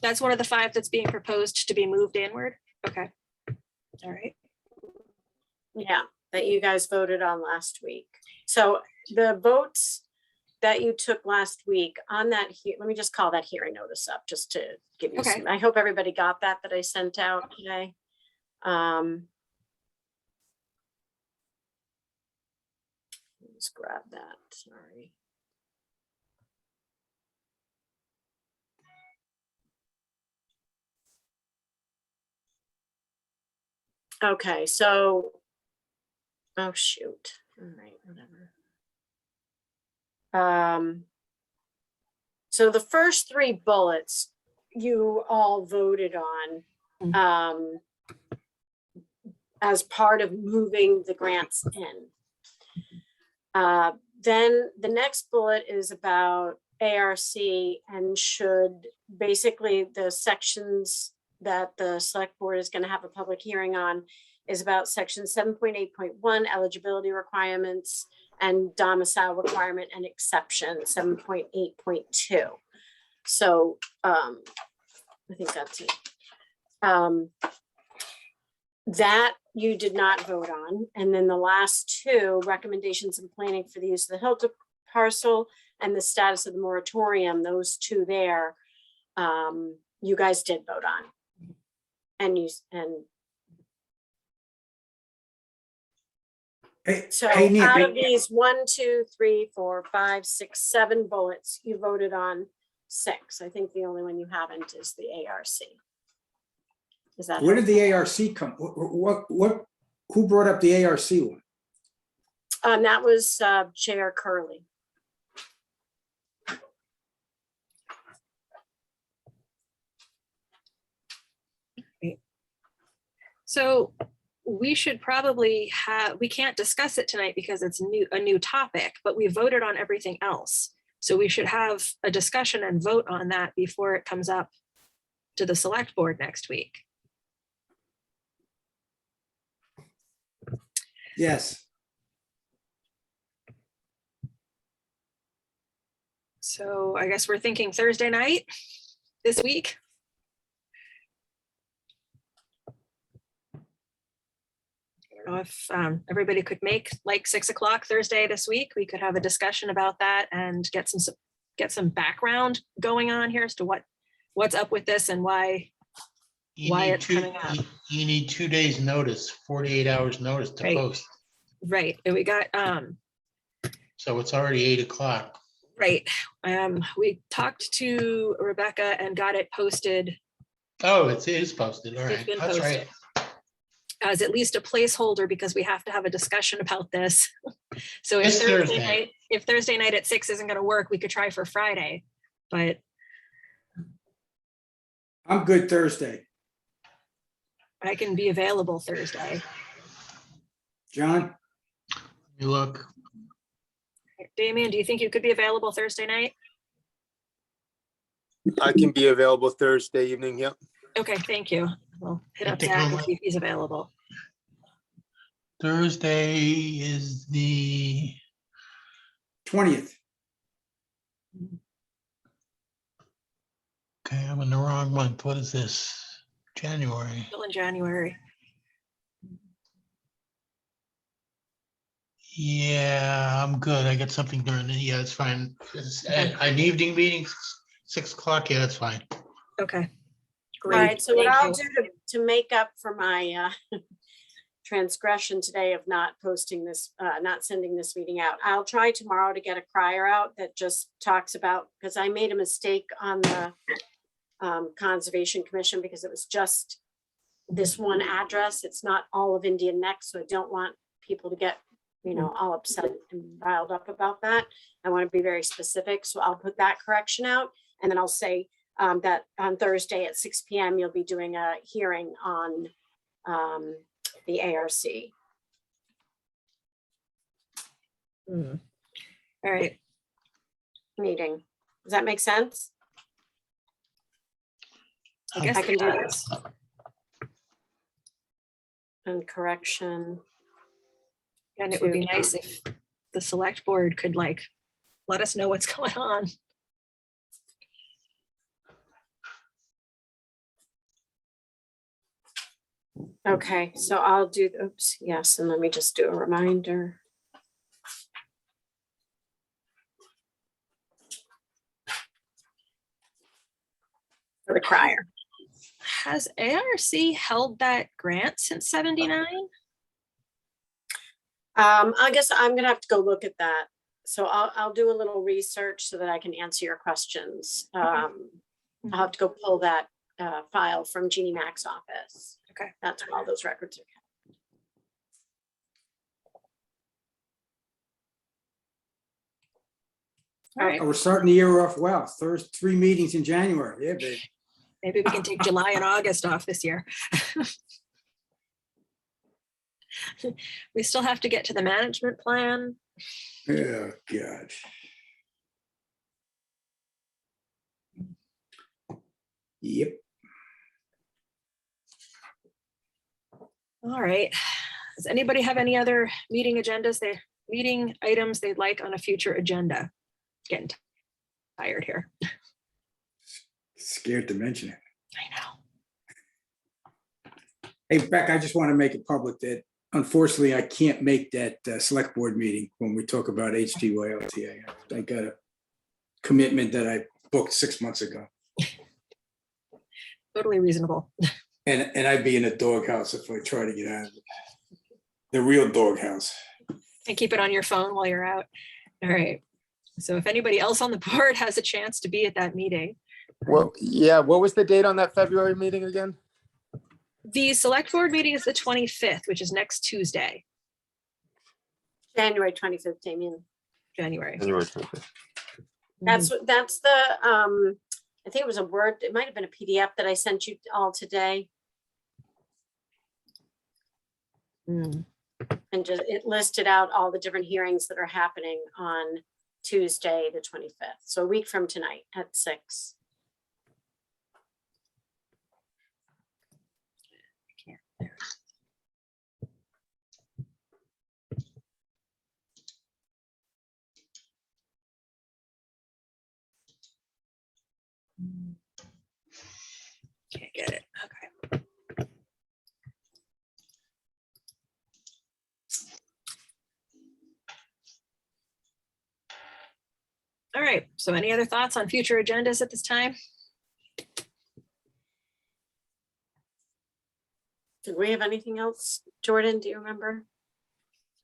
S3: That's one of the 5 that's being proposed to be moved inward. Okay. All right.
S1: Yeah, that you guys voted on last week. So the votes that you took last week on that, let me just call that hearing notice up just to give you
S3: Okay.
S1: some, I hope everybody got that I sent out today. Let's grab that, sorry. Okay, so, oh shoot, all right, whatever. So the first 3 bullets you all voted on as part of moving the grants in. Then the next bullet is about ARC and should basically the sections that the select board is going to have a public hearing on is about section 7.8.1 eligibility requirements and domicile requirement and exception 7.8.2. So I think that's it. That you did not vote on. And then the last 2 recommendations and planning for the use of the Hilton parcel and the status of the moratorium, those 2 there, you guys did vote on. And so
S4: Hey, Nick,
S1: out of these 1, 2, 3, 4, 5, 6, 7 bullets, you voted on 6. I think the only one you haven't is the ARC. Is that
S4: where did the ARC come? Who brought up the ARC one?
S1: that was Chair Curley.
S3: So we should probably we can't discuss it tonight because it's a new topic, but we voted on everything else. So we should have a discussion and vote on that before it comes up to the select board next week.
S4: Yes.
S3: So I guess we're thinking Thursday night this week. I don't know if everybody could make like 6 o'clock Thursday this week. We could have a discussion about that and get some background going on here as to what's up with this and why it's coming up.
S5: You need 2 days notice, 48 hours notice to
S3: Right.
S5: post.
S3: Right. And we got
S5: So it's already 8 o'clock.
S3: right. We talked to Rebecca and got it posted
S5: Oh, it is posted. All
S3: It's
S5: right,
S3: been
S5: that's right.
S3: as at least a placeholder because we have to have a discussion about this. So if
S5: This
S3: Thursday night at 6 isn't going to work, we could try for Friday, but
S4: I'm good Thursday.
S3: I can be available Thursday.
S4: John?
S5: You look,
S3: Damien, do you think you could be available Thursday night?
S6: I can be available Thursday evening. Yep.
S3: Okay, thank you. We'll hit up
S5: Take
S3: Zach
S5: a
S3: and
S5: look.
S3: see if he's available.
S5: Thursday is the,
S4: 20th.
S5: okay, I'm in the wrong month. What is this? January.
S3: Still in January.
S5: Yeah, I'm good. I got something during the, yeah, it's fine. It's an evening meeting, 6 o'clock. Yeah, that's fine.
S3: Okay.
S1: All right, so what
S3: Thank
S1: I'll
S3: you.
S1: do to make up for my transgression today of not posting this, not sending this meeting out. I'll try tomorrow to get a crier out that just talks about, because I made a mistake on the Conservation Commission because it was just this one address. It's not all of Indian Neck, so I don't want people to get, you know, all upset and riled up about that. I want to be very specific, so I'll put that correction out, and then I'll say that on Thursday at 6 p.m. you'll be doing a hearing on the ARC.
S3: All right.
S1: Meeting. Does that make sense?
S3: I guess
S1: I can
S3: it
S1: do
S3: does.
S1: And correction.
S3: And it would be nice if the select board could like, let us know what's going on.
S1: Okay, so I'll do, oops, yes, and let me just do a reminder. For the crier.
S3: Has ARC held that grant since 79?
S1: I guess I'm gonna have to go look at that. So I'll do a little research so that I can answer your questions. I'll have to go pull that file from Jeannie Mac's office.
S3: Okay.
S1: That's where all those records are kept.
S3: All right,
S4: We're starting the year off well. First 3 meetings in January. Yeah, babe.
S3: maybe we can take July and August off this year. We still have to get to the management plan.
S4: Oh, God. Yep.
S3: All right. Does anybody have any other meeting agendas, meeting items they'd like on a future agenda? Getting tired here.
S4: Scared to mention it.
S3: I know.
S4: Hey, Beck, I just want to make it public that unfortunately I can't make that select board meeting when we talk about HDYLTA. I got a commitment that I booked 6 months ago.
S3: Totally reasonable.
S4: And I'd be in a doghouse if I try to get out of it. The real doghouse.
S3: And keep it on your phone while you're out. All right. So if anybody else on the board has a chance to be at that meeting.
S6: Well, yeah, what was the date on that February meeting again?
S3: The select board meeting is the 25th, which is next Tuesday,
S1: January 25th, Damien.
S3: January.
S6: January 25th.
S1: That's the, I think it was a Word, it might have been a PDF that I sent you all today.
S3: Mm.
S1: And just, it listed out all the different hearings that are happening on Tuesday, the 25th. So a week from tonight at 6.
S3: Can't get it. Okay. All right. So any other thoughts on future agendas at this time?
S1: Did we have anything else? Jordan, do you remember?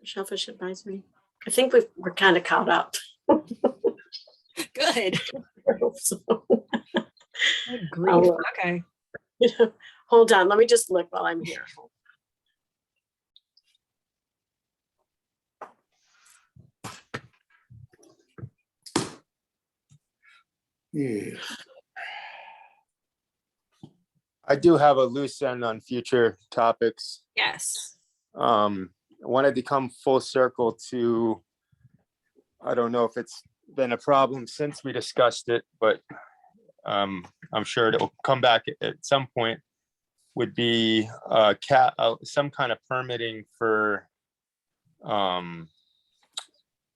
S1: Shellfish Advisory? I think we're kind of caught up.
S3: Good.
S1: So,
S3: Good grief. Okay.
S1: hold on, let me just look while I'm here.
S4: Yeah.
S6: I do have a loose end on future topics.
S3: Yes.
S6: I wanted to come full circle to, I don't know if it's been a problem since we discussed it, but I'm sure it will come back at some point, would be some kind of permitting for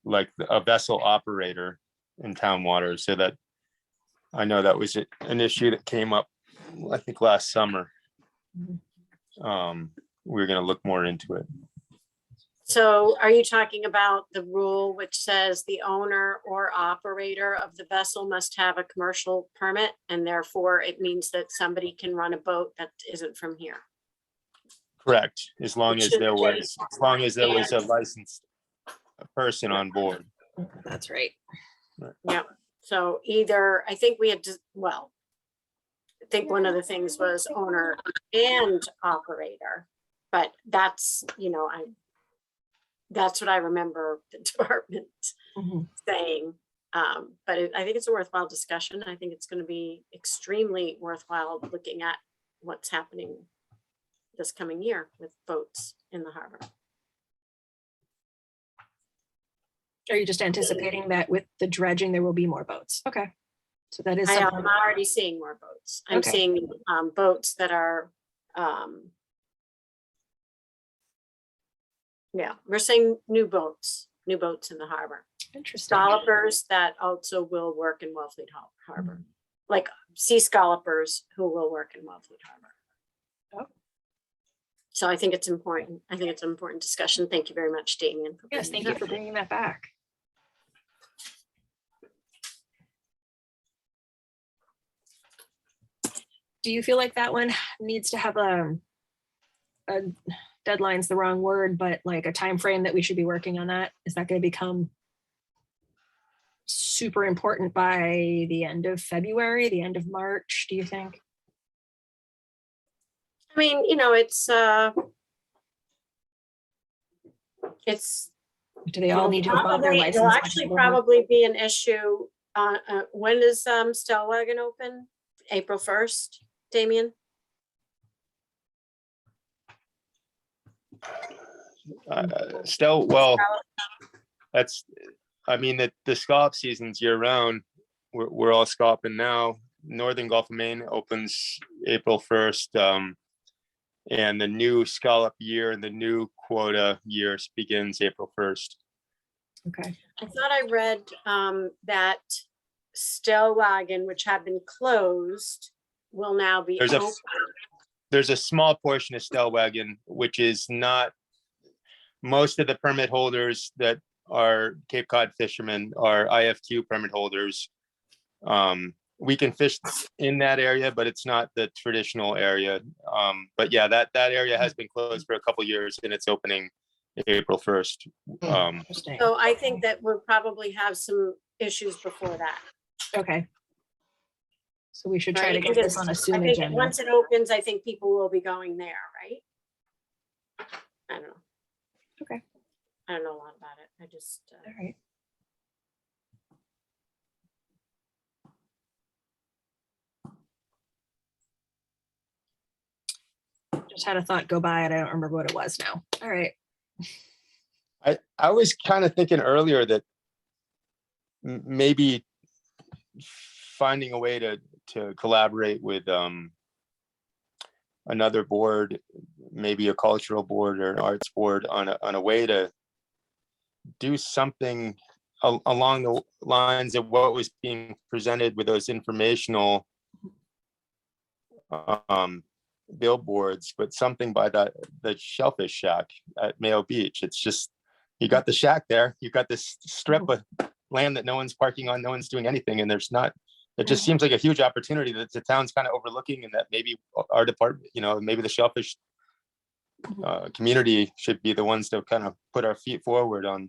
S6: like a vessel operator in town waters, so that I know that was an issue that came up, I think, last summer. We're going to look more into it.
S1: So are you talking about the rule which says the owner or operator of the vessel must have a commercial permit, and therefore it means that somebody can run a boat that isn't from here?
S6: Correct, as long as there
S1: Should-
S6: was, a licensed person on board.
S3: That's right.
S1: Yeah, so either, I think we had to, well, I think one of the things was owner and operator, but that's, that's what I remember the department saying. But I think it's a worthwhile discussion. I think it's going to be extremely worthwhile looking at what's happening this coming year with boats in the harbor.
S3: Are you just anticipating that with the dredging, there will be more boats? Okay. So that is
S1: I'm
S3: something.
S1: already seeing more boats. I'm
S3: Okay.
S1: seeing boats that are, yeah, we're seeing new boats in the harbor.
S3: Interesting.
S1: Scallopers that also will work in Wellfleet Harbor, like sea scallopers who will work in Wellfleet Harbor.
S3: Oh.
S1: So I think it's important. I think it's an important discussion. Thank you very much, Damien. For
S3: Yes,
S1: bringing
S3: thank you
S1: that
S3: for
S1: up.
S3: bringing that back. Do you feel like that one needs to have a deadline's the wrong word, but like a time frame that we should be working on that? Is that going to become super important by the end of February, the end of March, do you think?
S1: I mean, it's
S3: Do they all need to have got their license?
S1: It'll
S3: by
S1: actually
S3: February?
S1: probably be an issue. When does Stellwagen open? April 1st, Damien?
S6: Still, well, that's, I mean, the scallop season's year round. We're all scalloping now. Northern Gulf of Maine opens April 1st. And the new scallop year and the new quota years begins April 1st.
S3: Okay.
S1: I thought I read that Stellwagen, which had been closed, will now be
S6: There's a
S1: open.
S6: There's a small portion of Stellwagen, which is not, most of the permit holders that are Cape Cod fishermen are IFQ permit holders. We can fish in that area, but it's not the traditional area. But yeah, that area has been closed for a couple of years and it's opening April 1st.
S3: Interesting.
S1: So I think that we'll probably have some issues before that.
S3: Okay. So we should try to
S1: Right?
S3: get this on a
S1: I
S3: soon
S1: think that
S3: agenda.
S1: once it opens, I think people will be going there, right? I don't know.
S3: Okay.
S1: I don't know a lot about it. I just,
S3: All right. Just had a thought go by and I don't remember what it was now. All right.
S6: I was kind of thinking earlier that maybe finding a way to collaborate with another board, maybe a cultural board or an arts board on a way to do something along the lines of what was being presented with those informational billboards, but something by the Shellfish Shack at Mayo Beach. It's just, you got the shack there, you've got this strip of land that no one's parking on, no one's doing anything, and there's not, it just seems like a huge opportunity that the town's kind of overlooking, and that maybe our department, maybe the Shellfish community should be the ones to kind of put our feet forward on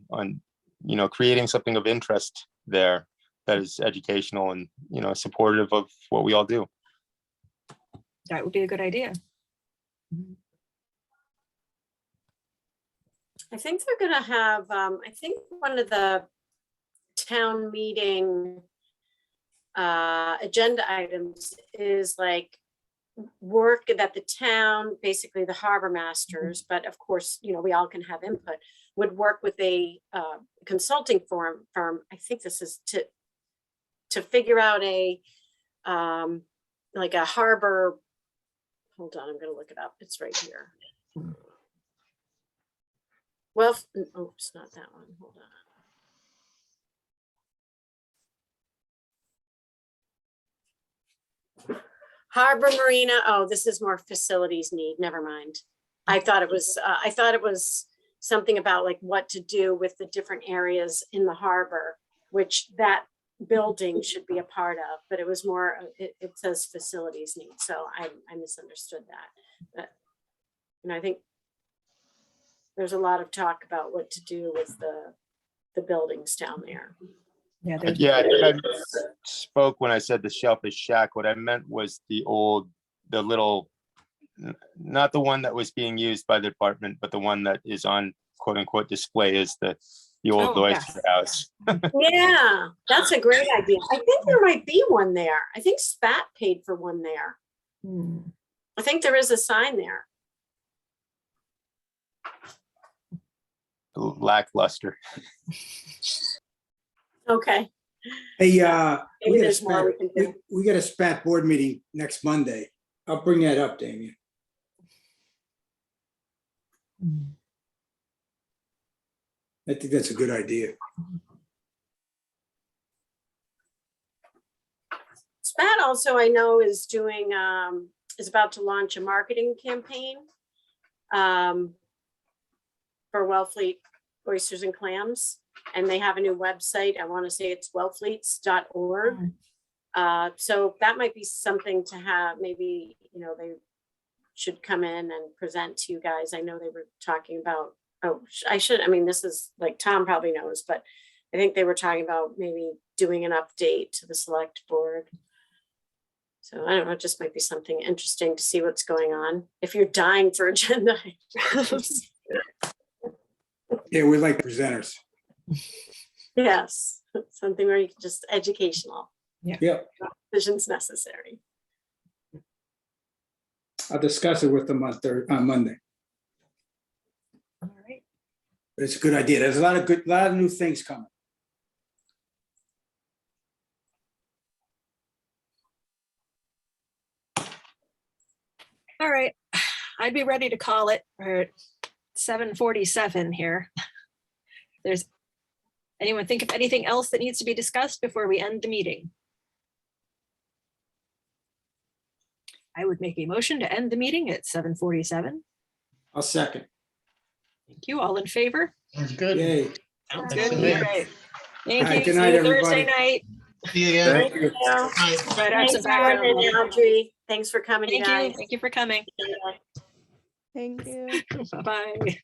S6: creating something of interest there that is educational and supportive of what we all do.
S3: That would be a good idea.
S1: I think they're gonna have, I think one of the town meeting agenda items is like work that the town, basically the harbor masters, but of course, we all can have input, would work with a consulting firm. I think this is to figure out like a harbor. Hold on, I'm gonna look it up. It's right here. Well, oops, not that one. Hold on. Harbor Marina. Oh, this is more facilities need. Never mind. I thought it was something about like what to do with the different areas in the harbor, which that building should be a part of, but it was more, it says facilities need. So I misunderstood that. But, I think there's a lot of talk about what to do with the buildings down there.
S3: Yeah, there's
S6: Yeah, I think I spoke when I said the Shellfish Shack. What I meant was the little, not the one that was being used by the department, but the one that is on quote unquote display is the old
S3: Oh,
S6: oyster house.
S1: Yeah, that's a great idea. I think there might be one there. I think Spat paid for one there.
S3: Hmm.
S1: I think there is a sign there.
S6: Lackluster.
S1: Okay.
S4: Hey,
S1: Maybe
S4: we got a
S1: there's more we
S4: spat,
S1: can do.
S4: we got a spat board meeting next Monday. I'll bring that up, Damien. I think that's a good idea.
S1: Spat also, I know, is doing, is about to launch a marketing campaign for Wellfleet oysters and clams. And they have a new website. I want to say it's wellfleets.org. So that might be something to have, maybe, you know, they should come in and present to you guys. I know they were talking about, I mean, this is like Tom probably knows, but I think they were talking about maybe doing an update to the select board. So I don't know, it just might be something interesting to see what's going on. If you're dying for agenda items.
S4: Yeah, we like presenters.
S1: Yes, something where you can just educational,
S4: Yep,
S1: decisions necessary.
S4: I'll discuss it with them on Monday.
S3: All right.
S4: But it's a good idea. There's a lot of new things coming.
S3: All right. I'd be ready to call it. We're at 7:47 here. There's anyone think of anything else that needs to be discussed before we end the meeting? I would make a motion to end the meeting at 7:47.
S4: I'll second.
S3: Thank you. All in favor?
S5: That's good.
S4: Yay.
S5: Thanks
S3: Sounds
S5: to
S3: good.
S5: me.
S3: All right. Thank
S4: All right,
S3: you.
S4: good
S3: See
S4: night,
S3: you Thursday
S4: everybody.
S3: night.
S5: See you again.
S4: Thank you.
S1: Yeah.
S5: Bye.
S3: Try to have
S1: Thanks,
S3: some
S1: Ron
S3: background.
S1: and Audrey. Thanks for coming,
S3: Thank
S1: guys.
S3: you. Thank you for coming.
S8: Thank you.
S3: Bye-bye.